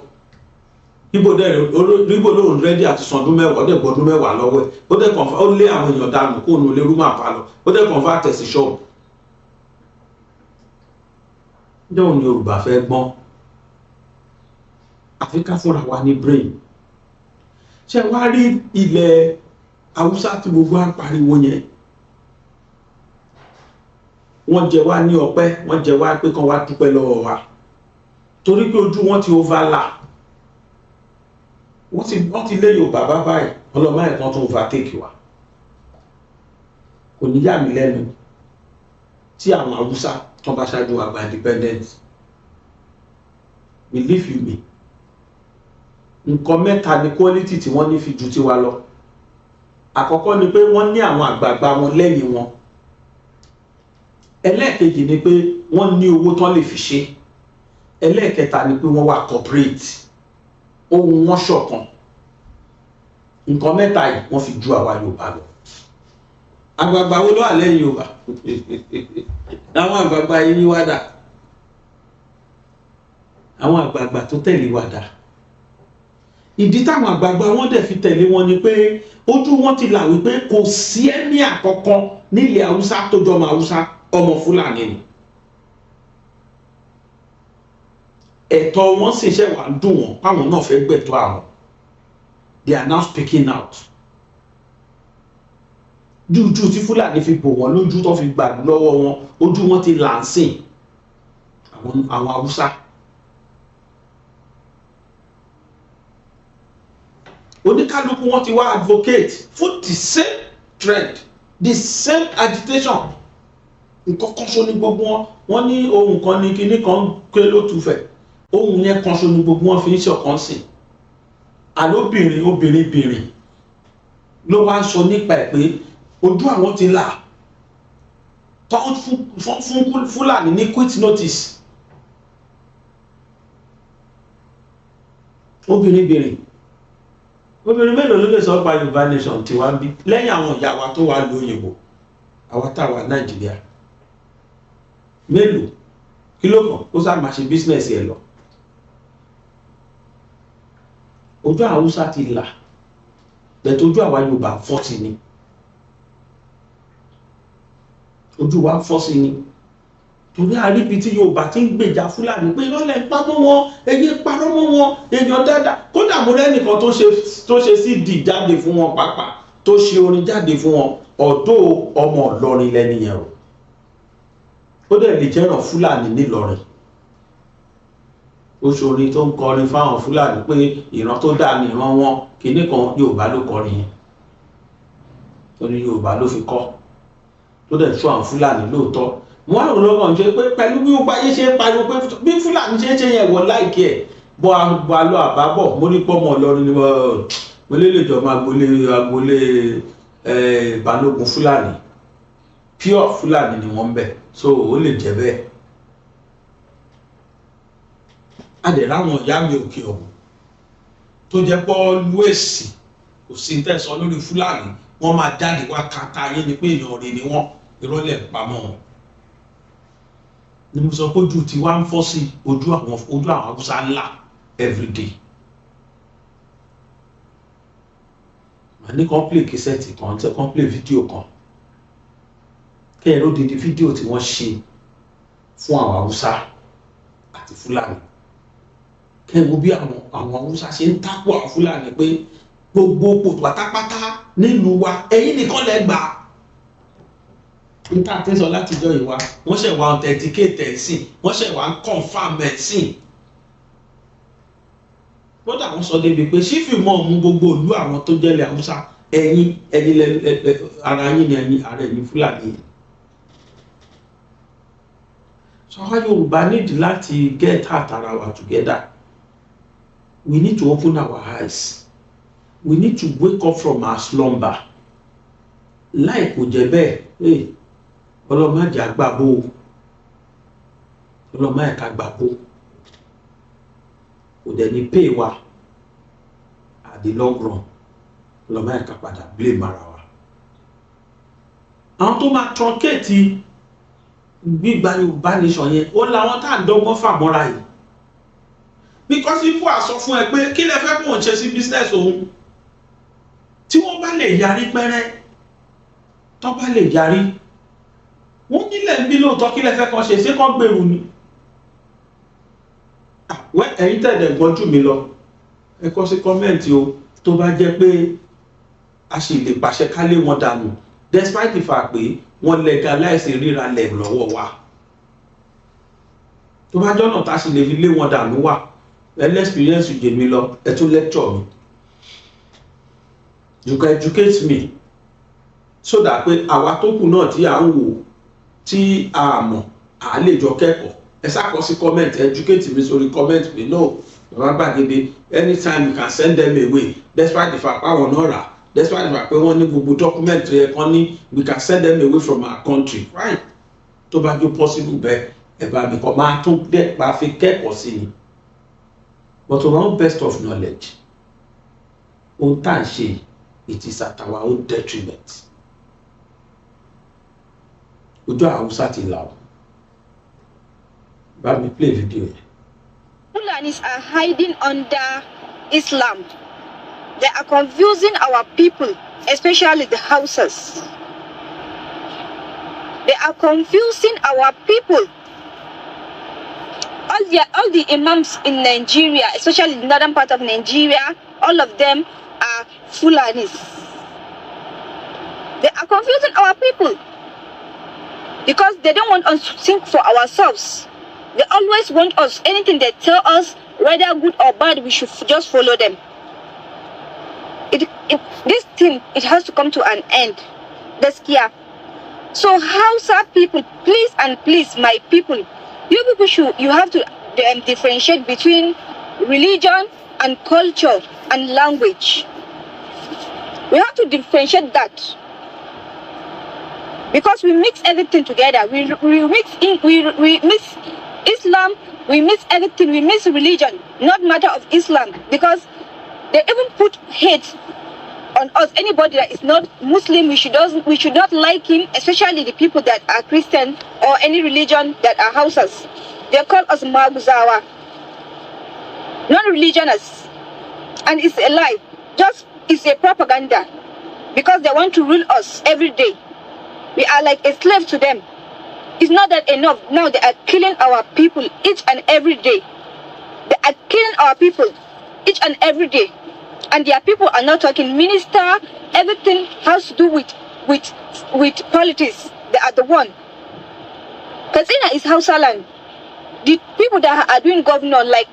Yíbò lóun rẹ́dí àti san ọdún 10, ó dẹ̀ gbọ́dún 10 lọ́wọ́ ẹ̀, ó dẹ̀ convert, ó lé àwọn èèyàn dànù kó nu lérú máa pa lọ, ó dẹ̀ convert ẹ̀ sí ṣọ́ọ̀bù. Ǹjẹ́ òun ni Yorùbá fẹ́ gbọ́n? Àfi ká fúnra wa ní brain. Ṣé wá rí ilẹ̀ Haúsá tí gbogbo à ń pariwo yẹn? Wọ́n jẹ wá ní ọpẹ́, wọ́n jẹ wá pé kán wá dúpẹ́ lọ́wọ́ wa torí pé ojú wọn ti overlap. Wọ́n ti lé Yorùbá bá báyìí, ọlọ́mọ ẹ̀kan tó overtake wa. Kò ní yà mí lẹ́nu tí àwọn Haúsá tán bá ṣáájú àgbà independent. Believe you me, nǹkan mẹ́ta ni quality tí wọ́n ní fi ju tiwa lọ. Àkọ́kọ́ ni pé wọ́n ní àwọn àgbààgbà wọn lẹ́yìn wọn. Ẹlẹ́ẹ̀kejì ni pé wọ́n ní owó tán lè fi ṣe. Ẹlẹ́ẹ̀kẹta ni pé wọ́n wà corporate, ohun wọn ṣọ̀kan. Nǹkan mẹ́ta yìí wọ́n fi ju àwa Yorùbá lọ. Àgbààgbà wo ló wà lẹ́yìn Yorùbá? Àwọn àgbààgbà yìí wá dà, àwọn àgbààgbà tó tẹ̀lé wá dà. Ìdí táwọn àgbààgbà wọn dẹ̀ fi tẹ̀lé wọn ni pé ojú wọn ti là wípé kò sí ẹ̀mí àkọ́kọ́ nílẹ̀ Haúsá tó jọmọ Haúsá, ọmọ Fúlàní ni. Ẹ̀tọ́ wọn sì ṣe wà dùn wọn páwọn náà fẹ́ gbẹ̀tọ́ àwọn. They are now speaking out. Jújú tí Fúlàní fi bò wọ́n lójú tó fi gbà lọ́wọ́ wọn, ojú wọn ti là ń sìn àwọn Haúsá. Oníkálukú wọn ti wá advocate for the same trend, the same agitation. nǹkan kan ṣo ní gbogbo wọn. Wọ́n ní ohun kan ní kinní kan ké ló tufẹ̀, ohun yẹn kan ṣo ní gbogbo wọn fi ń ṣọ̀kan sìn. Àlóbìnrin obìnrin ló wá ń sọ nípa ẹ̀ pé ojú àwọn ti là tó fún Fúlàní ní quit notice. Obìnrin mélòó ló lè sọ pa Yorùbá nation tí wá ń bí lẹ́yìn àwọn ìyá wa tó wà lóyìnbó, àwa táwa Nàìjíríà mélòó? Kí ló kàn ó sáà máa ṣe business ẹ lọ. Ojú Haúsá ti là bẹ̀tẹ̀ ojú àwa Yorùbá fọ́ sí ni, ojú wa fọ́ sí ni. Torí àríbi tí Yorùbá ti ń gbèjà Fúlàní pé ìrọ̀lẹ́ pamọ́ wọn, ẹyẹ parọ́ mọ́ wọn, èèyàn dáadáa. Kódà mo rẹ́nìkan tó ṣe CD jáde fún wọn pàápàá, tó ṣe orin jáde fún wọn, ọ̀dọ́ ọmọ Ìlọrin lẹ́ni yẹn o. Ó dẹ̀ lè jẹ́ràn Fúlàní nílọrin. Ó ṣe orin tó ń kọrin fáwọn Fúlàní pé ìran tó dáa ní ìran wọn, kìíní kan Yorùbá ló kọrin yẹn. Torí Yorùbá ló fi kọ́. Tó dẹ̀ tú àwọn Fúlàní lóòótọ́. Wọ́n á rò lọ́kàn ṣe pé pẹ̀lú bí ó báyé ṣe ń pariwo pé bí Fúlàní ṣe ń ṣe yẹn wọ̀ láìkí ẹ̀ bọ́ àlọ́ àbábọ̀. Mo ní pọ́mọ Ìlọrin ni mo lè lè jọ máa agboolé Balógun Fúlàní, pure Fúlàní ni wọ́n ń bẹ̀, so ó lè jẹ́ bẹ́ẹ̀. A dẹ̀ ráwọn ìyá mi òkè ọ̀hún tó jẹ́ pọ́ lúèsì kò sí tẹ̀sán lórí Fúlàní, wọ́n máa jáde wá kàtà ayé ni pé èèyàn rè ni wọ́n, ìrọ̀lẹ́ pamọ́ wọn. Ni mo sọ pé ojú tí wá ń fọ́ sí ojú àwọn Haúsá ńlá everyday. Màá ní kàn play kẹsẹ̀tì kan tí kàn play fídíò kan kẹ́ ẹ ló di fídíò tí wọ́n ṣe fún àwọn Haúsá àti Fúlàní. Kẹ́ ẹ wo bí àwọn Haúsá ṣe ń tápò àwọn Fúlàní pé gbogbo pò pátápátá nílùú wa ẹ̀yin nìkan lẹ gbà. Níta tẹ́sán látijọ́ yìí wá wọ́n ṣẹ̀ wá authenticate ẹ̀sìn, wọ́n ṣẹ̀ wá confirm ẹ̀sìn. Bọ́dà wọ́n sọ débi pé ṣífì mọ́ mú gbogbo ìlú àwọn tó jẹ́lẹ̀ Haúsá ẹ̀yin ara yín ni ẹ̀yin ara ẹ̀yin Fúlàní. So our Yorùbá need láti get our together. We need to open our eyes. We need to wake up from our slumber. Láì kò jẹ́ bẹ́ẹ̀, ọlọ́mọ àjẹ́ àgbàbó, ọlọ́mọ ẹ̀ka àgbàbó, kò dẹ̀ ní pay wa at the long run, ọlọ́mọ ẹ̀ka padà blame ara wa. Àwọn tó máa truncate gbígba Yorùbá nation yẹn ó láwọn tá à ń dọ́gbọ́n fàmọ́ra yìí. Because if wàá sọ fún ẹ pé kí lẹ fẹ́ kó ń ṣe sí business òun, tí wọ́n bá lè yarí pẹ́rẹ́, tó bá lè yarí, wọ́n nílẹ̀ ń bí lóòótọ́ kí lẹ fẹ́ kan ṣe kán gbèrú ni. Ẹ̀yin tẹ̀lé gbọ́n jù mí lọ, ẹ kọ sí kọ́mẹ́ǹtì o tó bá jẹ́ pé a sì lè pàṣẹ ká lé wọn dànù despite the fact pé wọ́n legalize ríra lẹ̀ lọ́wọ́ wa. Tó bá jọ́nà tá a sì lè fi lé wọn dànù wà, experience jẹ mi lọ, ẹ tún lecture mi. You can educate me so that pé àwa tó kù náà tí à ń wò tí a mọ̀ à lè jọ kẹ́kọ̀ọ́. Ẹ sákọ sí comment, educate me sórí comment pé no bàbá gbàgede anytime you can send them away despite the fact àwọn náà rà, despite the fact pé wọ́n ní gbogbo document yẹn kan ní we can send them away from our country, right? Tó bá jó possible bẹ́ẹ̀ ẹ bá mi kọ́ máa tún dẹ́ bá fi kẹ́kọ̀ọ́ sí ni. But on our best of knowledge, ohun tá à ń ṣe it is at our own detriment. Ojú Haúsá ti là ó. Bá mi play video yẹn. Fulanis are hiding under Islam. They are confusing our people, especially the Hausas. They are confusing our people. All the imams in Nigeria, especially the northern part of Nigeria, all of them are Fulanis. They are confusing our people because they don't want us to think for ourselves. They always want us, anything they tell us, whether good or bad, we should just follow them. This thing, it has to come to an end. Gaskiya. So Hausa people, please and please, my people, you people you have to differentiate between religion and culture and language. We have to differentiate that. Because we mix everything together. We mix Islam, we mix everything, we mix religion, not matter of Islam. Because they even put hate on us. Anybody that is not Muslim, we should not like him, especially the people that are Christian or any religion that are Hausas. They call us Maguzawa, non-religionists. And it's a lie. Just it's a propaganda. Because they want to rule us every day. We are like a slave to them. It's not that enough. Now they are killing our people each and every day. They are killing our people each and every day. And their people are not talking. Minister, everything has to do with politics. They are the one. Katsina is Hausa land. The people that are doing governor, like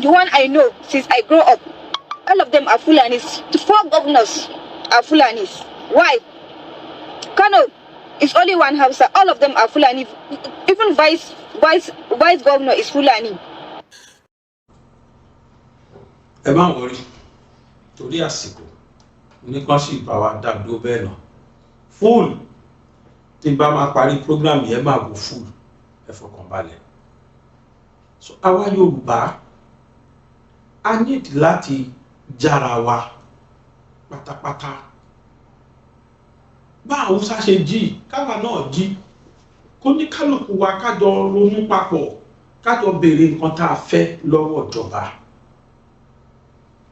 the one I know since I grew up, all of them are Fulanis. The 4 governors are Fulanis. Why? Kano is only one Hausa. All of them are Fulani. Even vice governor is Fulani. Ẹ má wọrí torí àsìkò oníkan sì bá wa dàgbò bẹ́ẹ̀ náà full tí bá máa parí program yẹn máa wò full ẹ fọkàn balẹ̀. So àwa Yorùbá a need láti jára wa pátápátá. Bá Hausa ṣe jí káwa náà jí kó ní kálukú wa kájọ ronú papọ̀ kájọ béèrè nǹkan tá a fẹ́ lọ́wọ́ ìjọba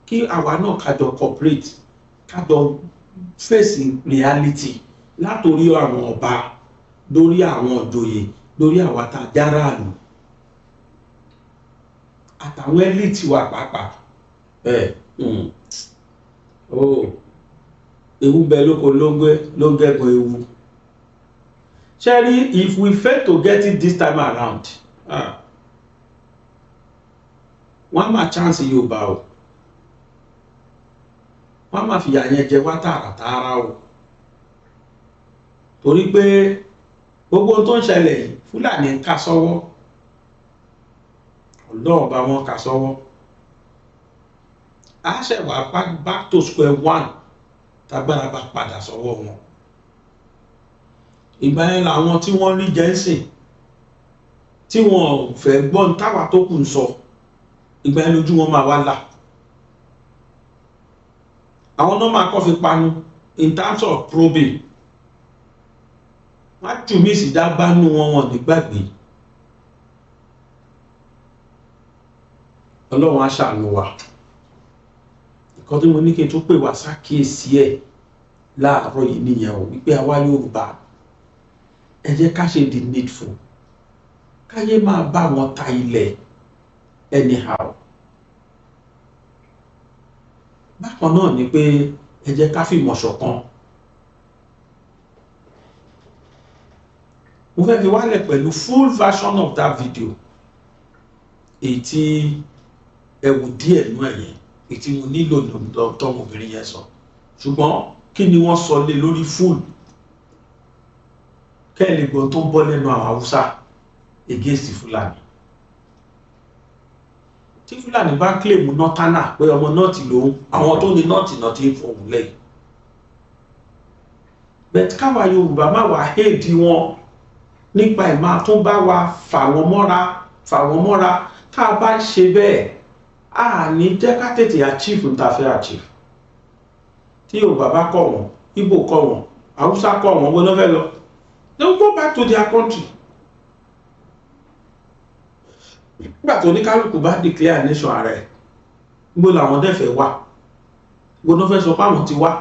kí àwa náà kájọ cooperate kájọ face reality látòrí àwọn ọba lórí àwọn ìjòyè lórí àwa tá a jára àlù àtàwọn elite wa pàápàá ewu bẹ lóko ló gẹ́gun ewu. Sherry, if we fail to get it this time around, one more chance Yorùbá o. Wọ́n máa fìyà yẹn jẹ wá tààràtààrà o. Torí pé gbogbo ohun tó ń ṣẹlẹ̀ yìí Fúlàní ń ká sọ́wọ́. Ọlọ́run bá wọn ká sọ́wọ́. A ṣẹ̀ wá back to square one tágbára bá padà sọ́wọ́ wọn. Ìgbà yẹn làwọn tí wọ́n rí jẹ́nsìn tí wọ́n fẹ́ gbọ́n táwa tó kù ń sọ ìgbà yẹn lójú wọn máa wá là. Àwọn náà máa kọ́ fi panu in terms of probing. Wọ́n á jù mí sí dágbánú wọn nígbàgbé. Ọlọ́run á ṣàánú wa. Nǹkan tí mo ní kí n tó pè wá sákìyèsí ẹ̀ láàárọ̀ yìí nìyẹn o wípé àwa Yorùbá ẹ jẹ́ ká ṣe the needful káyé máa bá wọn ta ilẹ̀ anyhow. Bákan náà ni pé ẹ jẹ́ ká fìmọ̀ ṣọ̀kan. Mo fẹ́ fi wálẹ̀ pẹ̀lú full version of that video èyí tí ẹ wò díẹ̀ nú ẹ̀yẹn èyí tí mo nílò tọmọbìnrin yẹn sọ ṣùgbọ́n kí ni wọ́n sọ lé lórí full kẹ́lì gbọ́n tó ń bọ́ lẹ́nu àwọn Haúsá against Fulani. Tí Fulani bá claim nọ́tánà pé ọmọ nọ́ọ̀tì lòun àwọn tó ní nọ́ọ̀tì náà ti ń fọ̀hún lẹ́yìn. Bẹ̀t káwa Yorùbá má wà héèdì wọn nípa ìmá tó bá wa fà wọ́n mọ́ra tá a bá ń ṣe bẹ́ẹ̀ a ní jẹ́ ká tètè achieve níta fẹ́ achieve. Tí Yorùbá bá kọ̀ wọ́n Ìgbò kọ̀ wọ́n Haúsá kọ̀ wọ́n gbọ́dọ̀ fẹ́ lọ. They will go back to their country. Nígbà tó ní kálukú bá declare nation ara ẹ̀ gbogbo làwọn dẹ́fẹ̀ wà gbogbo fẹ́ sọ pé àwọn ti wá.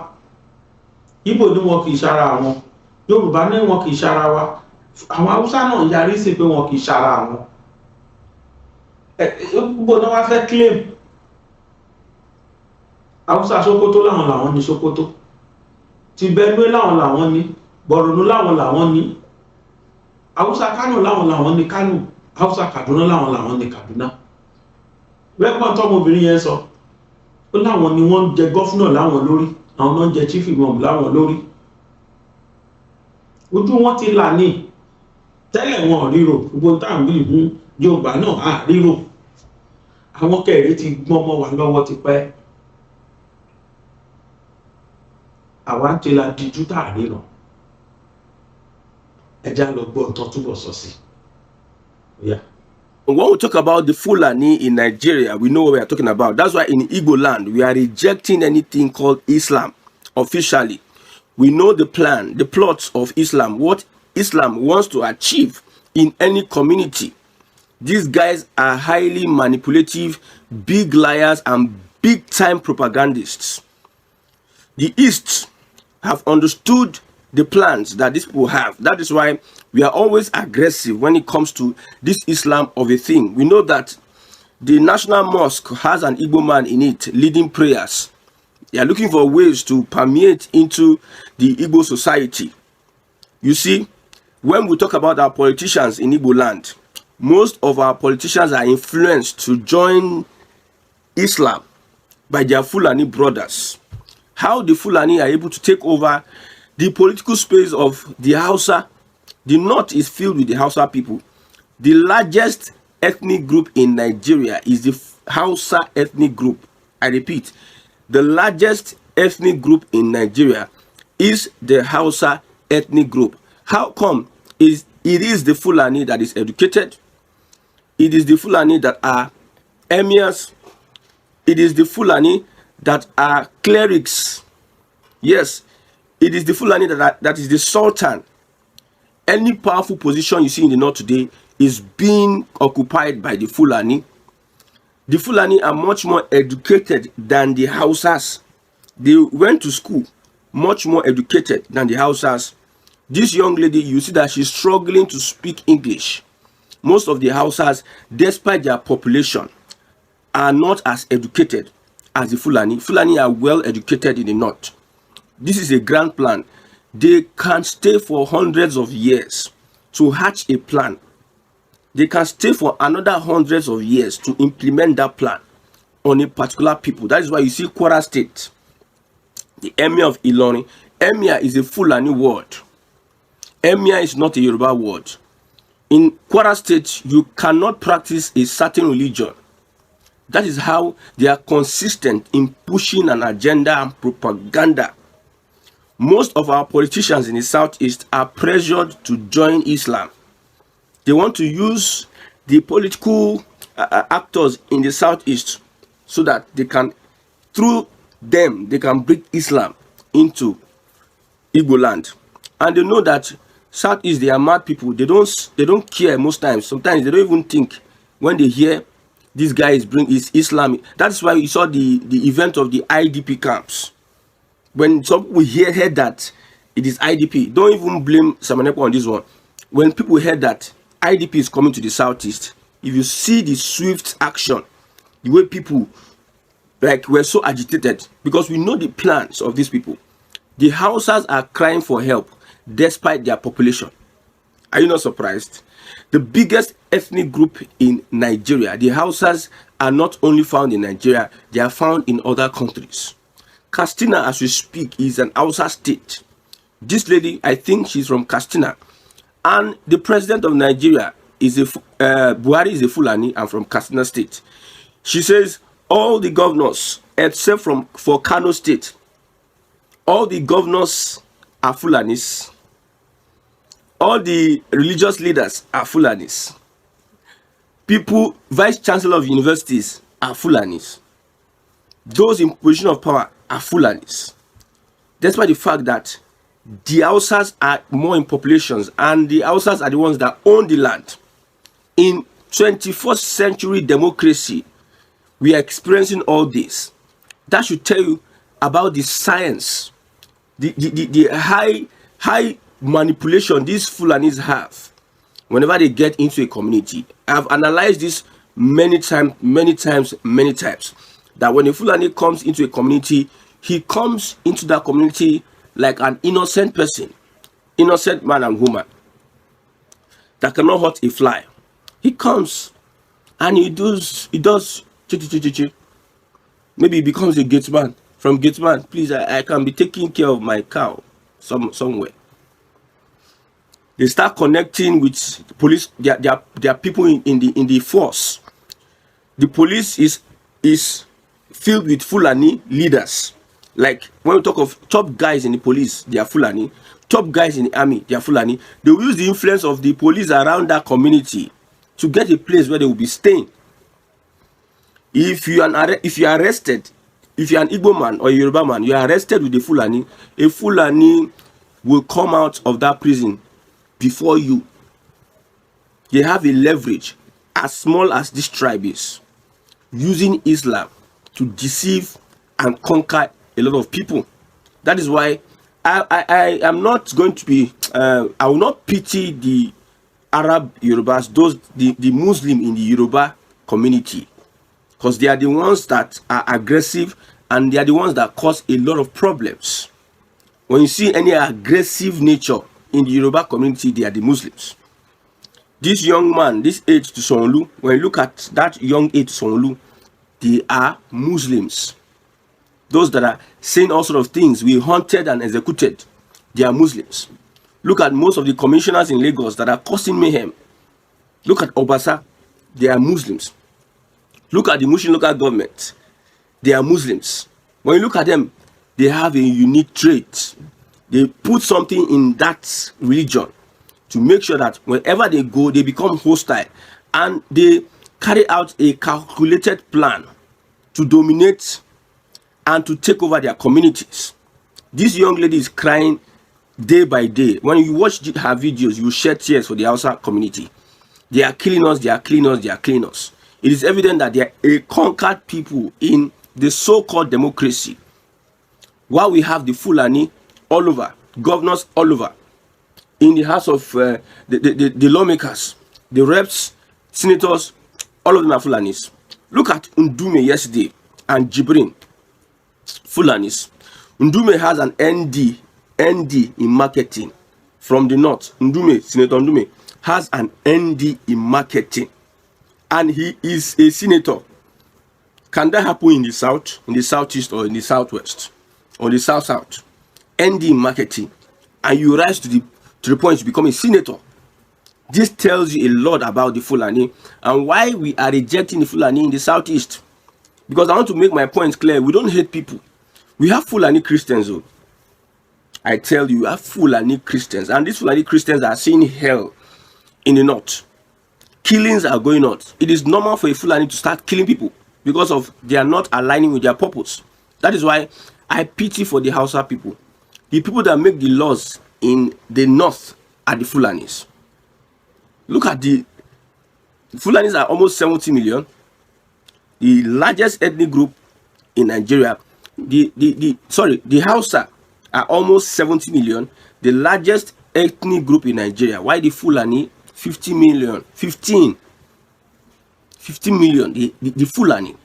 Ìgbò ní wọn kì í ṣara àwọn Yorùbá ní wọn kì í ṣara wa àwọn Haúsá náà yarí sí pé wọn kì í ṣara àwọn. Gbogbo náà wá fẹ́ claim Haúsá Sókótó làwọn ní Sókótó ti Benue làwọn ní Borno làwọn ní Haúsá Kánò làwọn ní Kánò Haúsá Kaduna làwọn ní Kaduna. Rẹ́pọ̀n tọ́mọbìnrin yẹn sọ ó láwọn ni wọ́n jẹ gọ́fúnà láwọn lórí àwọn náà jẹ chief imam láwọn lórí. ojú wọn ti là ní tẹ́lẹ̀ wọn ò ríro gbogbo tá à ń bí ìlú Yorùbá náà á ríro àwọn kẹrẹ ti gbọ́n mọ́ wa lọ́wọ́ ti pẹ́ àwa ti la dijú tá à ríran ẹja lọ gbọ́ nǹkan túbọ̀ sọ sí yeah. When we talk about the Fulani in Nigeria, we know what we are talking about. That's why in Igbo land, we are rejecting anything called Islam officially. We know the plan, the plots of Islam, what Islam wants to achieve in any community. These guys are highly manipulative, big liars, and big-time propagandists. The East have understood the plans that these people have. That is why we are always aggressive when it comes to this Islam of a thing. We know that the National Mosque has an Igbo man in it leading prayers. They are looking for ways to permeate into the Igbo society. You see, when we talk about our politicians in Igbo land, most of our politicians are influenced to join Islam by their Fulani brothers. How the Fulani are able to take over the political space of the Hausa. The north is filled with the Hausa people. The largest ethnic group in Nigeria is the Hausa ethnic group. I repeat, the largest ethnic group in Nigeria is the Hausa ethnic group. How come? It is the Fulani that is educated. It is the Fulani that are emirs. It is the Fulani that are clerics. Yes, it is the Fulani that is the Sultan. Any powerful position you see in the north today is being occupied by the Fulani. The Fulani are much more educated than the Hausas. They went to school, much more educated than the Hausas. This young lady, you see that she's struggling to speak English. Most of the Hausas, despite their population, are not as educated as the Fulani. Fulani are well educated in the north. This is a grand plan. They can stay for hundreds of years to hatch a plan. They can stay for another hundreds of years to implement that plan on a particular people. That is why you see Kwara State, the Emir of Ilorin. Emir is a Fulani word. Emir is not a Yoruba word. In Kwara State, you cannot practice a certain religion. That is how they are consistent in pushing an agenda and propaganda. Most of our politicians in the southeast are pressured to join Islam. They want to use the political actors in the southeast so that they can, through them, they can bring Islam into Igbo land. And they know that southeast, they are mad people. They don't care most times. Sometimes they don't even think when they hear this guy is bring his Islam. That's why you saw the event of the IDP camps. When some people heard that it is IDP, don't even blame Samanepo on this one. When people heard that IDP is coming to the southeast, if you see the swift action, the way people were so agitated, because we know the plans of these people. The Hausas are crying for help despite their population. Are you not surprised? The biggest ethnic group in Nigeria, the Hausas, are not only found in Nigeria, they are found in other countries. Katsina, as we speak, is an Hausa state. This lady, I think she's from Katsina. And the president of Nigeria is Buhari is a Fulani and from Katsina state. She says all the governors, except for Kano state, all the governors are Fulanis. All the religious leaders are Fulanis. People, vice chancellor of universities are Fulanis. Those in position of power are Fulanis. Despite the fact that the Hausas are more in populations and the Hausas are the ones that own the land. In 21st century democracy, we are experiencing all this. That should tell you about the science, the high manipulation these Fulanis have whenever they get into a community. I've analyzed this many times, that when a Fulani comes into a community, he comes into that community like an innocent person, innocent man and woman that cannot hurt a fly. He comes and he does maybe he becomes a gate man. From gate man, please, I can be taking care of my cow somewhere. They start connecting with police, their people in the force. The police is filled with Fulani leaders. Like when we talk of top guys in the police, they are Fulani. Top guys in the army, they are Fulani. They will use the influence of the police around that community to get a place where they will be staying. If you are arrested, if you are an Igbo man or a Yoruba man, you are arrested with a Fulani will come out of that prison before you. They have a leverage as small as this tribe is, using Islam to deceive and conquer a lot of people. That is why I am not going to be, I will not pity the Arab Yorubas, the Muslim in the Yoruba community, because they are the ones that are aggressive and they are the ones that cause a lot of problems. When you see any aggressive nature in the Yoruba community, they are the Muslims. This young man, this age to Sonlu, when you look at that young age to Sonlu, they are Muslims. Those that are saying all sort of things, we hunted and executed, they are Muslims. Look at most of the commissioners in Lagos that are causing mayhem. Look at Obasa, they are Muslims. Look at the Muslim local government, they are Muslims. When you look at them, they have a unique trait. They put something in that religion to make sure that wherever they go, they become hostile, and they carry out a calculated plan to dominate and to take over their communities. This young lady is crying day by day. When you watch her videos, you shed tears for the Hausa community. They are killing us, they are killing us, they are killing us. It is evident that they are a conquered people in the so-called democracy. While we have the Fulani all over, governors all over, in the house of the lawmakers, the reps, senators, all of them are Fulanis. Look at Ndume yesterday and Jibrin, Fulanis. Ndume has an ND in marketing from the north. Ndume, Senator Ndume, has an ND in marketing, and he is a senator. Can that happen in the south, in the southeast, or in the southwest, or the south? ND in marketing, and you rise to the point to become a senator. This tells you a lot about the Fulani and why we are rejecting the Fulani in the southeast. Because I want to make my point clear. We don't hate people. We have Fulani Christians, though. I tell you, we have Fulani Christians, and these Fulani Christians are seeing hell in the north. Killings are going on. It is normal for a Fulani to start killing people because of they are not aligning with their purpose. That is why I pity for the Hausa people. The people that make the laws in the north are the Fulanis. Look at the Fulanis are almost 70 million. The largest ethnic group in Nigeria. The Hausa are almost 70 million. The largest ethnic group in Nigeria. Why the Fulani? 50 million. 15 million. The Fulani.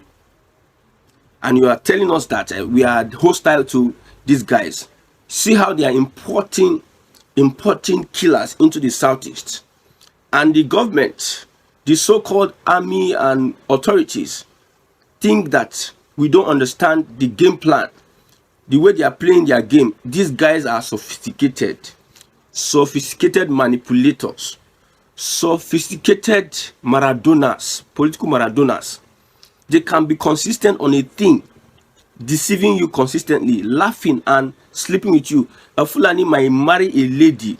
And you are telling us that we are hostile to these guys. See how they are importing killers into the southeast. And the government, the so-called army and authorities, think that we don't understand the game plan, the way they are playing their game. These guys are sophisticated manipulators, sophisticated Maradonas, political Maradonas. They can be consistent on a thing, deceiving you consistently, laughing and sleeping with you. A Fulani might marry a lady,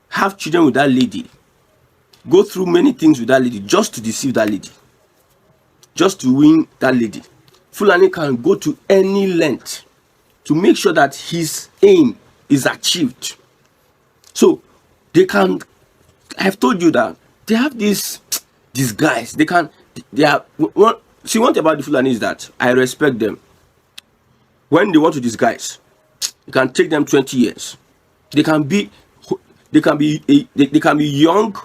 have children with that lady, go through many things with that lady just to deceive that lady, just to win that lady. Fulani can go to any length to make sure that his aim is achieved. So they can, I've told you that they have these guys. They are see, one thing about the Fulani is that I respect them. When they want to disguise, it can take them 20 years. They can be young.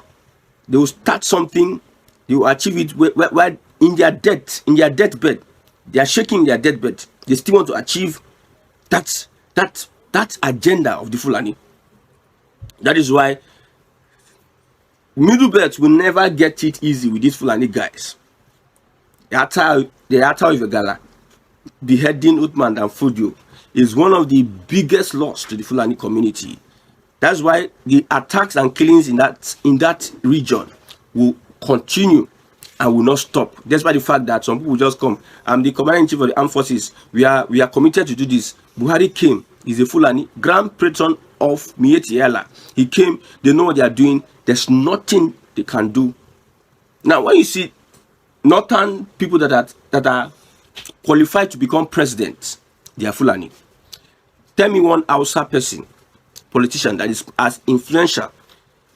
They will start something. They will achieve it while in their deathbed. They are shaking their deathbed. They still want to achieve that agenda of the Fulani. That is why middle belts will never get it easy with these Fulani guys. The Ata of a Gala, beheading Uthman and Fudio is one of the biggest loss to the Fulani community That's why the attacks and killings in that region will continue and will not stop, despite the fact that some people just come. I'm the commander-in-chief of the armed forces. We are committed to do this. Buhari came. He's a Fulani, grand patron of Mieti Ela. He came. They know what they are doing. There's nothing they can do. Now, when you see northern people that are qualified to become president, they are Fulani. Tell me one Hausa person, politician, that is as influential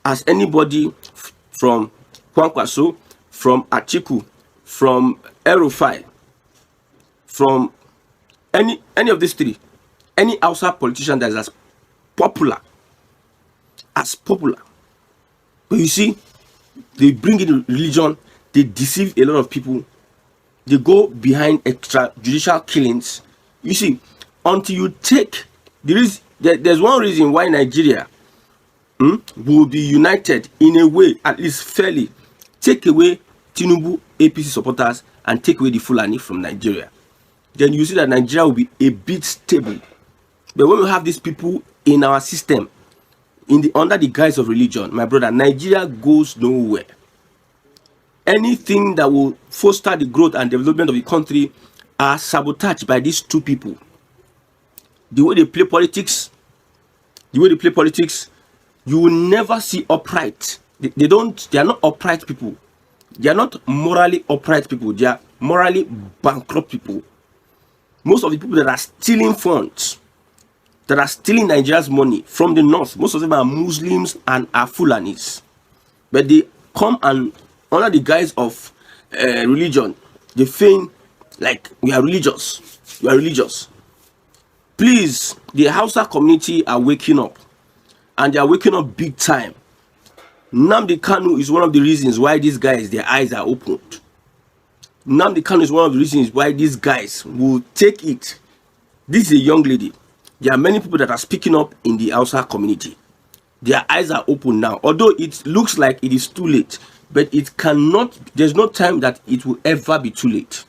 as anybody from Kwankwaso, from Atiku, from Erufai, from any of these three, any Hausa politician that is as popular. But you see, they bring in religion, they deceive a lot of people, they go behind extrajudicial killings. You see, until you take there's one reason why Nigeria will be united in a way, at least fairly. Take away Tinubu APC supporters and take away the Fulani from Nigeria, then you see that Nigeria will be a bit stable. But when we have these people in our system, under the guise of religion, my brother, Nigeria goes nowhere. Anything that will foster the growth and development of the country are sabotaged by these two people. The way they play politics, you will never see upright. They are not upright people. They are not morally upright people. They are morally bankrupt people. Most of the people that are stealing funds, that are stealing Nigeria's money from the north, most of them are Muslims and are Fulanis. But they come and, under the guise of religion, they feign like we are religious. You are religious. Please, the Hausa community are waking up, and they are waking up big time. Nnamdi Kanu is one of the reasons why these guys, their eyes are opened. Nnamdi Kanu is one of the reasons why these guys will take it. This is a young lady. There are many people that are speaking up in the Hausa community. Their eyes are open now. Although it looks like it is too late, but it cannot, there's no time that it will ever be too late.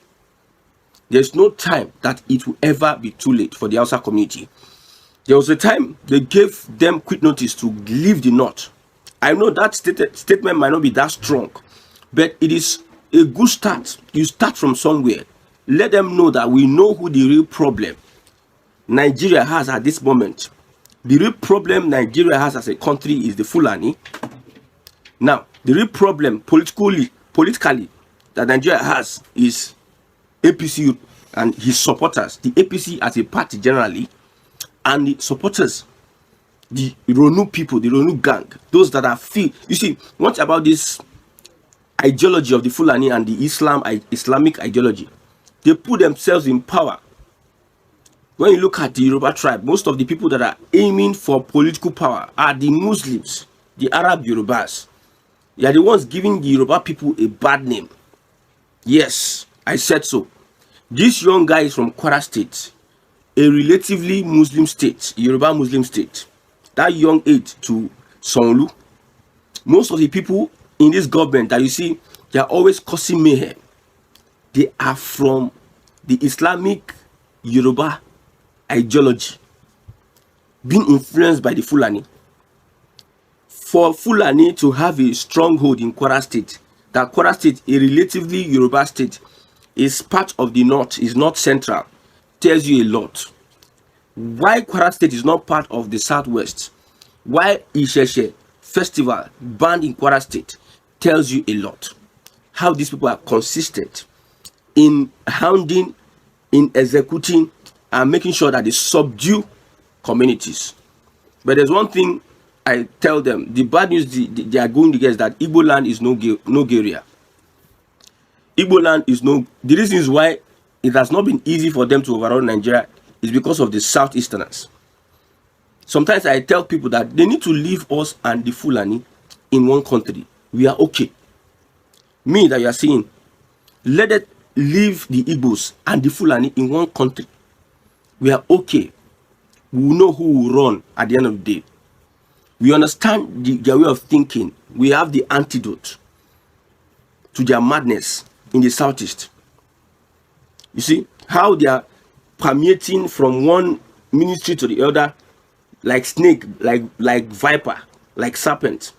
There's no time that it will ever be too late for the Hausa community. There was a time they gave them quick notice to leave the north. I know that statement might not be that strong, but it is a good start. You start from somewhere. Let them know that we know who the real problem Nigeria has at this moment. The real problem Nigeria has as a country is the Fulani. Now, the real problem politically that Nigeria has is APC and his supporters. The APC as a party generally, and the supporters, the Ronu people, the Ronu gang, those that are you see, what about this ideology of the Fulani and the Islamic ideology? They put themselves in power. When you look at the Yoruba tribe, most of the people that are aiming for political power are the Muslims, the Arab Yorubas. They are the ones giving the Yoruba people a bad name. Yes, I said so. This young guy is from Kwara State, a relatively Muslim state, Yoruba Muslim state. That young age to Sonlu. Most of the people in this government that you see, they are always causing mayhem. They are from the Islamic Yoruba ideology, being influenced by the Fulani. For Fulani to have a stronghold in Kwara State, that Kwara State, a relatively Yoruba state, is part of the north, is not central, tells you a lot. Why Kwara State is not part of the southwest, why Isheshe festival banned in Kwara State, tells you a lot. How these people are consistent in hounding, in executing, and making sure that they subdue communities. But there's one thing I tell them, the bad news they are going to get is that Igbo land is no Nigeria. Igbo land is no, the reason is why it has not been easy for them to overrun Nigeria is because of the Southeasterners. Sometimes I tell people that they need to leave us and the Fulani in one country. We are okay. Me that you are seeing, let it leave the Igbos and the Fulani in one country. We are okay. We will know who will run at the end of the day. We understand their way of thinking. We have the antidote to their madness in the Southeast. You see how they are permeating from one ministry to the other, like snake, like viper, like serpent,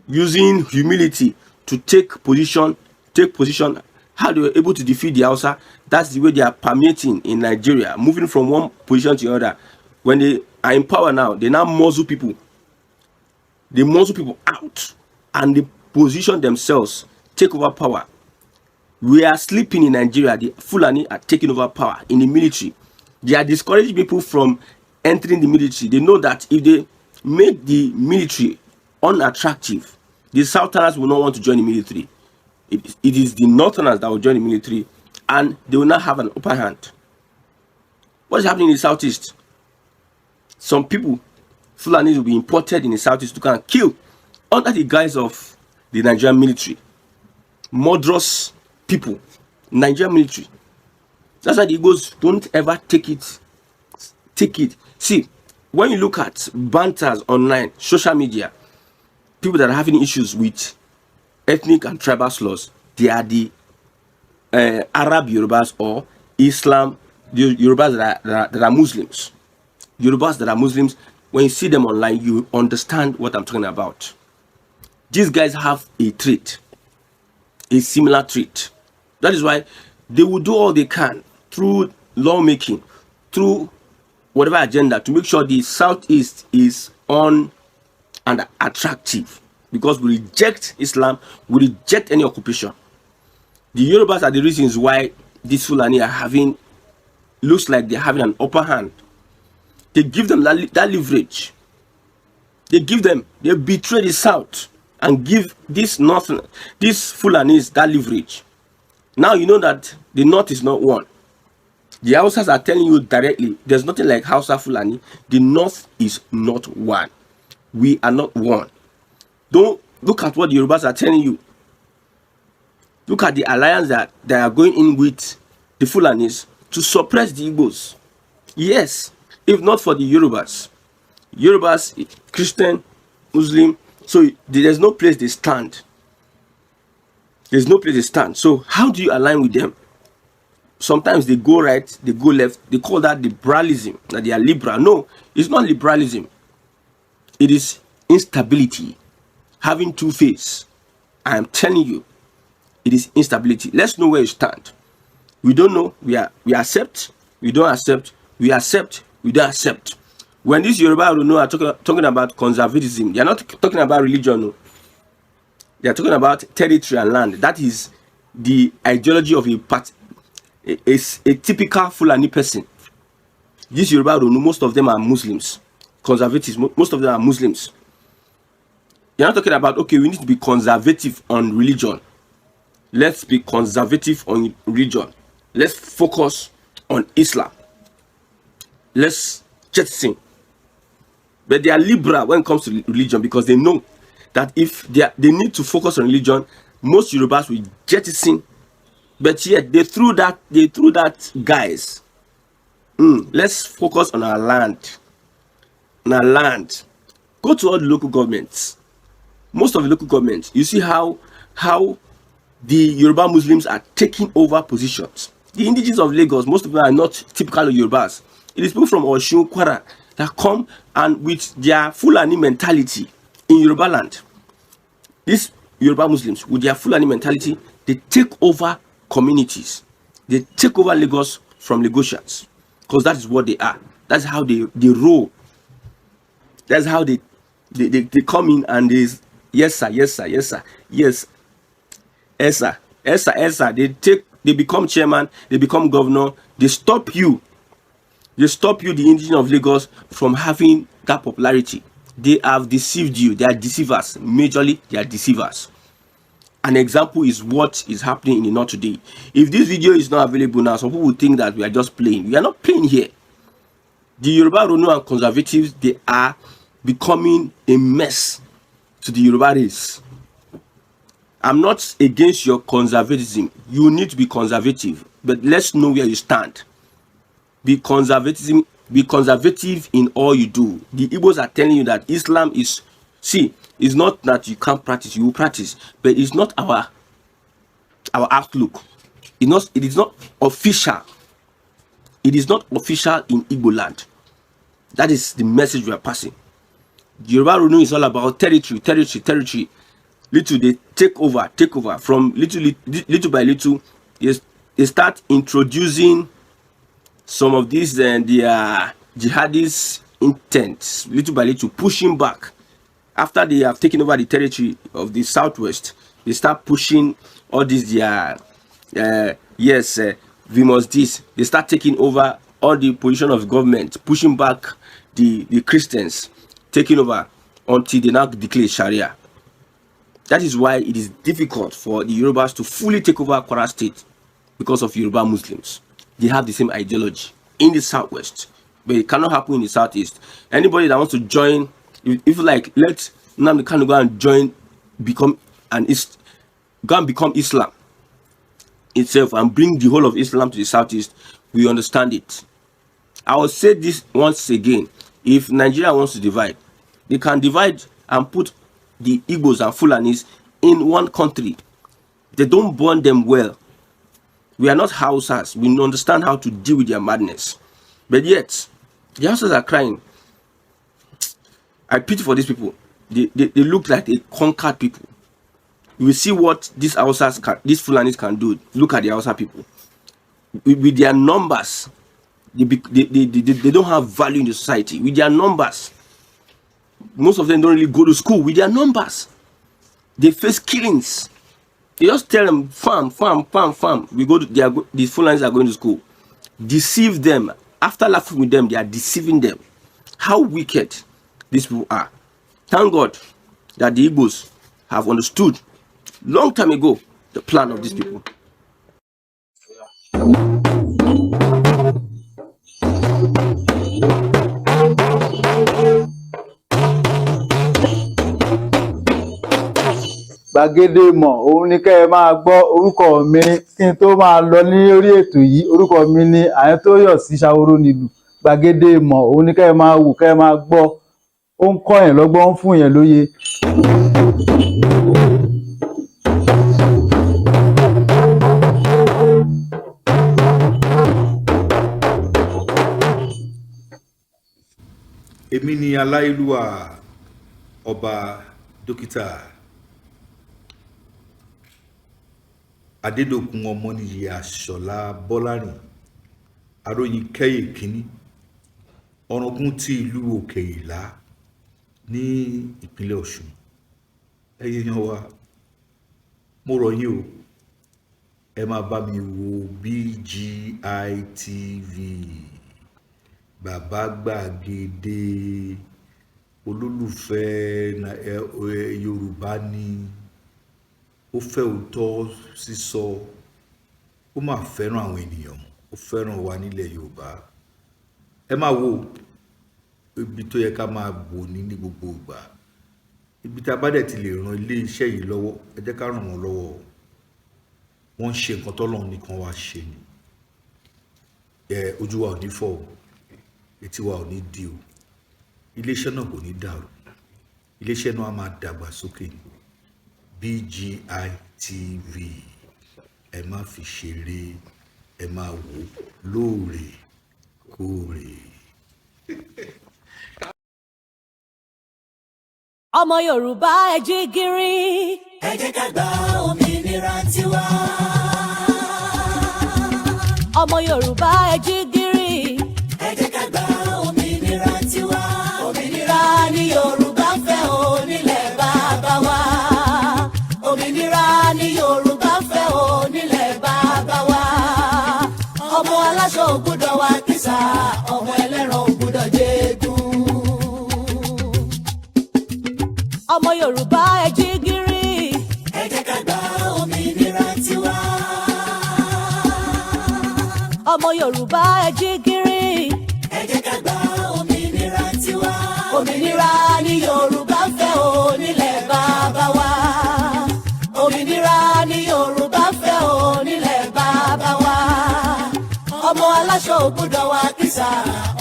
using humility to take position. How they were able to defeat the Hausa, that's the way they are permeating in Nigeria, moving from one position to the other. When they are in power now, they now muzzle people. They muzzle people out and they position themselves, take over power. We are sleeping in Nigeria. The Fulani are taking over power in the military. They are discouraging people from entering the military. They know that if they make the military unattractive, the Southerners will not want to join the military. It is the Northerners that will join the military, and they will not have an upper hand. What is happening in the Southeast? Some people, Fulanis, will be imported in the Southeast to come and kill under the guise of the Nigerian military. Murderous people, Nigerian military. That's why the Igbos don't ever take it. See, when you look at banters online, social media, people that are having issues with ethnic and tribal slurs, they are the Arab Yorubas or Islam, the Yorubas that are Muslims. Yorubas that are Muslims, when you see them online, you understand what I'm talking about. These guys have a trait, a similar trait. That is why they will do all they can through lawmaking, through whatever agenda, to make sure the Southeast is on and attractive, because we reject Islam, we reject any occupation. The Yorubas are the reasons why these Fulani are having, looks like they're having an upper hand. They give them that leverage. They betray the South and give this Northern, these Fulanis that leverage. Now you know that the North is not one. The Hausas are telling you directly, there's nothing like Hausa Fulani. The North is not one. We are not one. Don't look at what the Yorubas are telling you. Look at the alliance that they are going in with the Fulanis to suppress the Igbos. Yes, if not for the Yorubas, Christian, Muslim, so there's no place they stand. There's no place they stand. So how do you align with them? Sometimes they go right, they go left. They call that liberalism, that they are liberal. No, it's not liberalism. It is instability, having two faces. I am telling you, it is instability. Let's know where you stand. We don't know. We accept. We don't accept. We accept. We don't accept. When these Yoruba are talking about conservatism, they are not talking about religion. No. They are talking about territory and land. That is the ideology of a typical Fulani person. These Yoruba, most of them are Muslims, conservatives. Most of them are Muslims. You're not talking about, okay, we need to be conservative on religion. Let's be conservative on religion. Let's focus on Islam. Let's jettison. But they are liberal when it comes to religion, because they know that if they need to focus on religion, most Yorubas will jettison. But yet they threw that guys. Let's focus on our land. On our land. Go to all the local governments. Most of the local governments, you see how the Yoruba Muslims are taking over positions. The indigenous of Lagos, most of them are not typical Yorubas. It is people from Osun, Kwara that come and with their Fulani mentality in Yoruba land. These Yoruba Muslims with their Fulani mentality, they take over communities. They take over Lagos from Lagosians, because that is what they are. That's how they roll. That's how they come in and they, yes sir, yes sir, yes sir, yes sir. They become chairman, they become governor. They stop you, the indigenous of Lagos, from having that popularity. They have deceived you. They are deceivers. Majorly, they are deceivers. An example is what is happening in the north today. If this video is not available now, some people will think that we are just playing. We are not playing here. The Yoruba Rono and conservatives, they are becoming a mess to the Yoruba race. I'm not against your conservatism. You need to be conservative, but let's know where you stand. Be conservative in all you do. The Igbos are telling you that Islam is, it's not that you can't practice, you will practice, but it's not our outlook. It is not official. It is not official in Igbo land. That is the message we are passing. The Yoruba Runu is all about territory. Little they take over from little by little. They start introducing some of these their jihadist intents, little by little, pushing back. After they have taken over the territory of the southwest, they start pushing all these we must this. They start taking over all the position of government, pushing back the Christians, taking over until they now declare Sharia. That is why it is difficult for the Yorubas to fully take over Kwara State because of Yoruba Muslims. They have the same ideology in the southwest, but it cannot happen in the southeast. Anybody that wants to join, if like, let Nnamdi Kanu go and become Islam itself and bring the whole of Islam to the southeast, we understand it. I will say this once again: if Nigeria wants to divide, they can divide and put the Igbos and Fulanis in one country. They don't bond them well. We are not Hausas. We understand how to deal with their madness. But yet, the Hausas are crying. I pity for these people. They look like a conquered people. You will see what these Fulanis can do. Look at the Hausa people. With their numbers, they don't have value in the society. With their numbers, most of them don't really go to school. With their numbers, they face killings. They just tell them, farm. We go to these Fulanis are going to school. Deceive them. After laughing with them, they are deceiving them. How wicked these people are. Thank God that the Igbos have understood long time ago the plan of these people. Gbàgede ìmọ̀ òun ni kẹ́ ẹ máa gbọ́. Orúkọ mi kí n tó máa lọ ní orí ètò yìí, orúkọ mi ni Àyẹ́tóyọ̀sí Ṣaworo nílùú. Gbàgede ìmọ̀ òun ni kẹ́ ẹ máa wò, kẹ́ ẹ máa gbọ́. Ó ń kọ́ yẹn lọ́gbọ́n, ó ń fún yẹn lóye. Èmi ni Aláyélúwà ọba dókítà Adédòkun Ọmọníyì Àṣọlá Bọ́lárìn Aróyin Kẹ́yè Kínní Ọ̀ràngún ti ìlú Òkè Ìlá ní ìpínlẹ̀ Ọ̀ṣun. Ẹ̀yin èèyàn wa, mo rọ̀ yín o, ẹ máa bá mi wo BGI TV, Bàbá Gbàgede, olólùfẹ́ Yorùbá ni, ó fẹ́ òótọ́ sísọ, ó máa fẹ́ràn àwọn ènìyàn, ó fẹ́ràn wa nílẹ̀ Yorùbá. Ẹ máa wo ibi tó yẹ ká máa bò ní gbogbo ìgbà. Ibi tá a bá dẹ̀ ti lè ran ilé iṣẹ́ yìí lọ́wọ́, ẹ jẹ́ ká ràn wọ́n lọ́wọ́. Wọ́n ń ṣe nǹkan tọ́lọ́run nìkan wá ṣe ni. Ojú wa ò ní fọ́ o, etí wa ò ní di o, iléeṣẹ́ náà kò ní dàrú, iléeṣẹ́ náà á máa dàgbà sókè. BGI TV, ẹ má fi ṣeré, ẹ máa wò lóòrèkóòrè. Ọmọ Yorùbá ẹ jí gìrì. Ẹ jẹ́ ká gba òmìnira tiwa. Ọmọ Yorùbá ẹ jí gìrì. Ẹ jẹ́ ká gba òmìnira tiwa. Òmìnira ni Yorùbá fẹ́ o nílẹ̀ bàbá wa. Òmìnira ni Yorùbá fẹ́ o nílẹ̀ bàbá wa. Ọmọ aláṣọ ò gbọ́dọ̀ wá kìsà, ọmọ ẹlẹ́ran ò gbọ́dọ̀ jẹ́gun. Ọmọ Yorùbá ẹ jí gìrì. Ẹ jẹ́ ká gba òmìnira tiwa. Ọmọ Yorùbá ẹ jí gìrì. Ẹ jẹ́ ká gba òmìnira tiwa. Òmìnira ni Yorùbá fẹ́ o nílẹ̀ bàbá wa. Òmìnira ni Yorùbá fẹ́ o nílẹ̀ bàbá wa. Ọmọ aláṣọ ò gbọ́dọ̀ wá kìsà,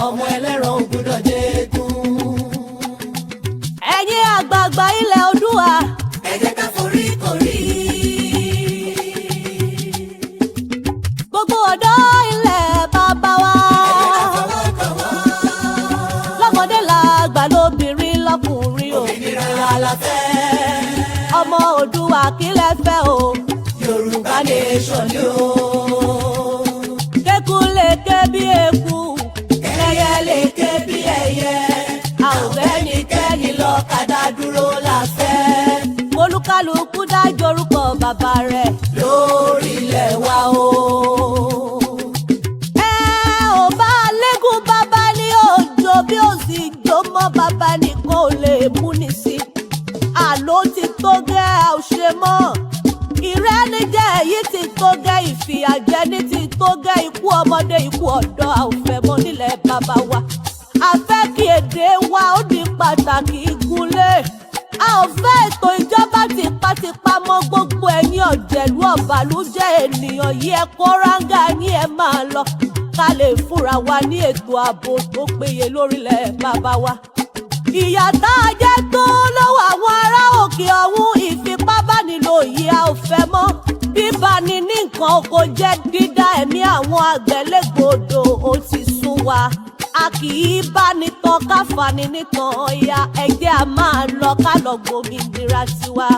ọmọ ẹlẹ́ran ò gbọ́dọ̀ jẹ́gun. Ẹ̀yin àgbààgbà ilẹ̀ Oòduà, ẹ jẹ́ ká forí korí. Gbogbo ọ̀dọ́ ilẹ̀ bàbá wa, ẹ jẹ́ ká fọwọ́sowọ́pọ̀ la fẹ́. Ọmọ Oòduà kí lẹ fẹ́ o? Yorùbá nation ni o. Kékun lè ké bí eku, ẹyẹ lè ké bí ẹyẹ. A ò fẹ́nikẹ́ni lọ́kadà dúró la fẹ́. Olúkálùkù dájú orúkọ bàbá rẹ̀ lórílẹ̀ wa o. Ò bá lẹ́gùn bàbá ní òjò bí ó sì jó mọ́ bàbá nìkan ò lè mú ní sí. Àló ti tó gẹ́ ò ṣe mọ́. Ìrẹ́nijẹ́ èyí ti tó gẹ́, ìfìyàjẹni ti tó gẹ́, ikú ọmọdé ikú ọ̀dọ́ a ò fẹ́ mọ́ nílẹ̀ bàbá wa. A fẹ́ kí èdè wa ó di pàtàkì ìgúnlé. A ò fẹ́ ètò ìjọba tipátipá mọ́ gbogbo ẹ̀yin ọ̀jẹ̀lú ọ̀bàlújẹ́ ènìyàn yìí ẹ kó ráńgá yín ẹ máa lọ. Ká lè fúnra wa ní ètò ààbò tó péye lórílẹ̀ bàbá wa. Ìyà tá a jẹ tó lọ́wọ́ àwọn ará òkè ọ̀hún, ìfipábánilò yìí a ò fẹ́ mọ́. Bíbani ní nǹkan oko jẹ́ dídá ẹ̀mí àwọn àgbẹ̀ légbodò ó ti sún wa. A kì í bá nìkan káfani nìkan ọ̀ya ẹ̀jẹ̀ a máa lọ ká lọ gbòmìnira tiwa.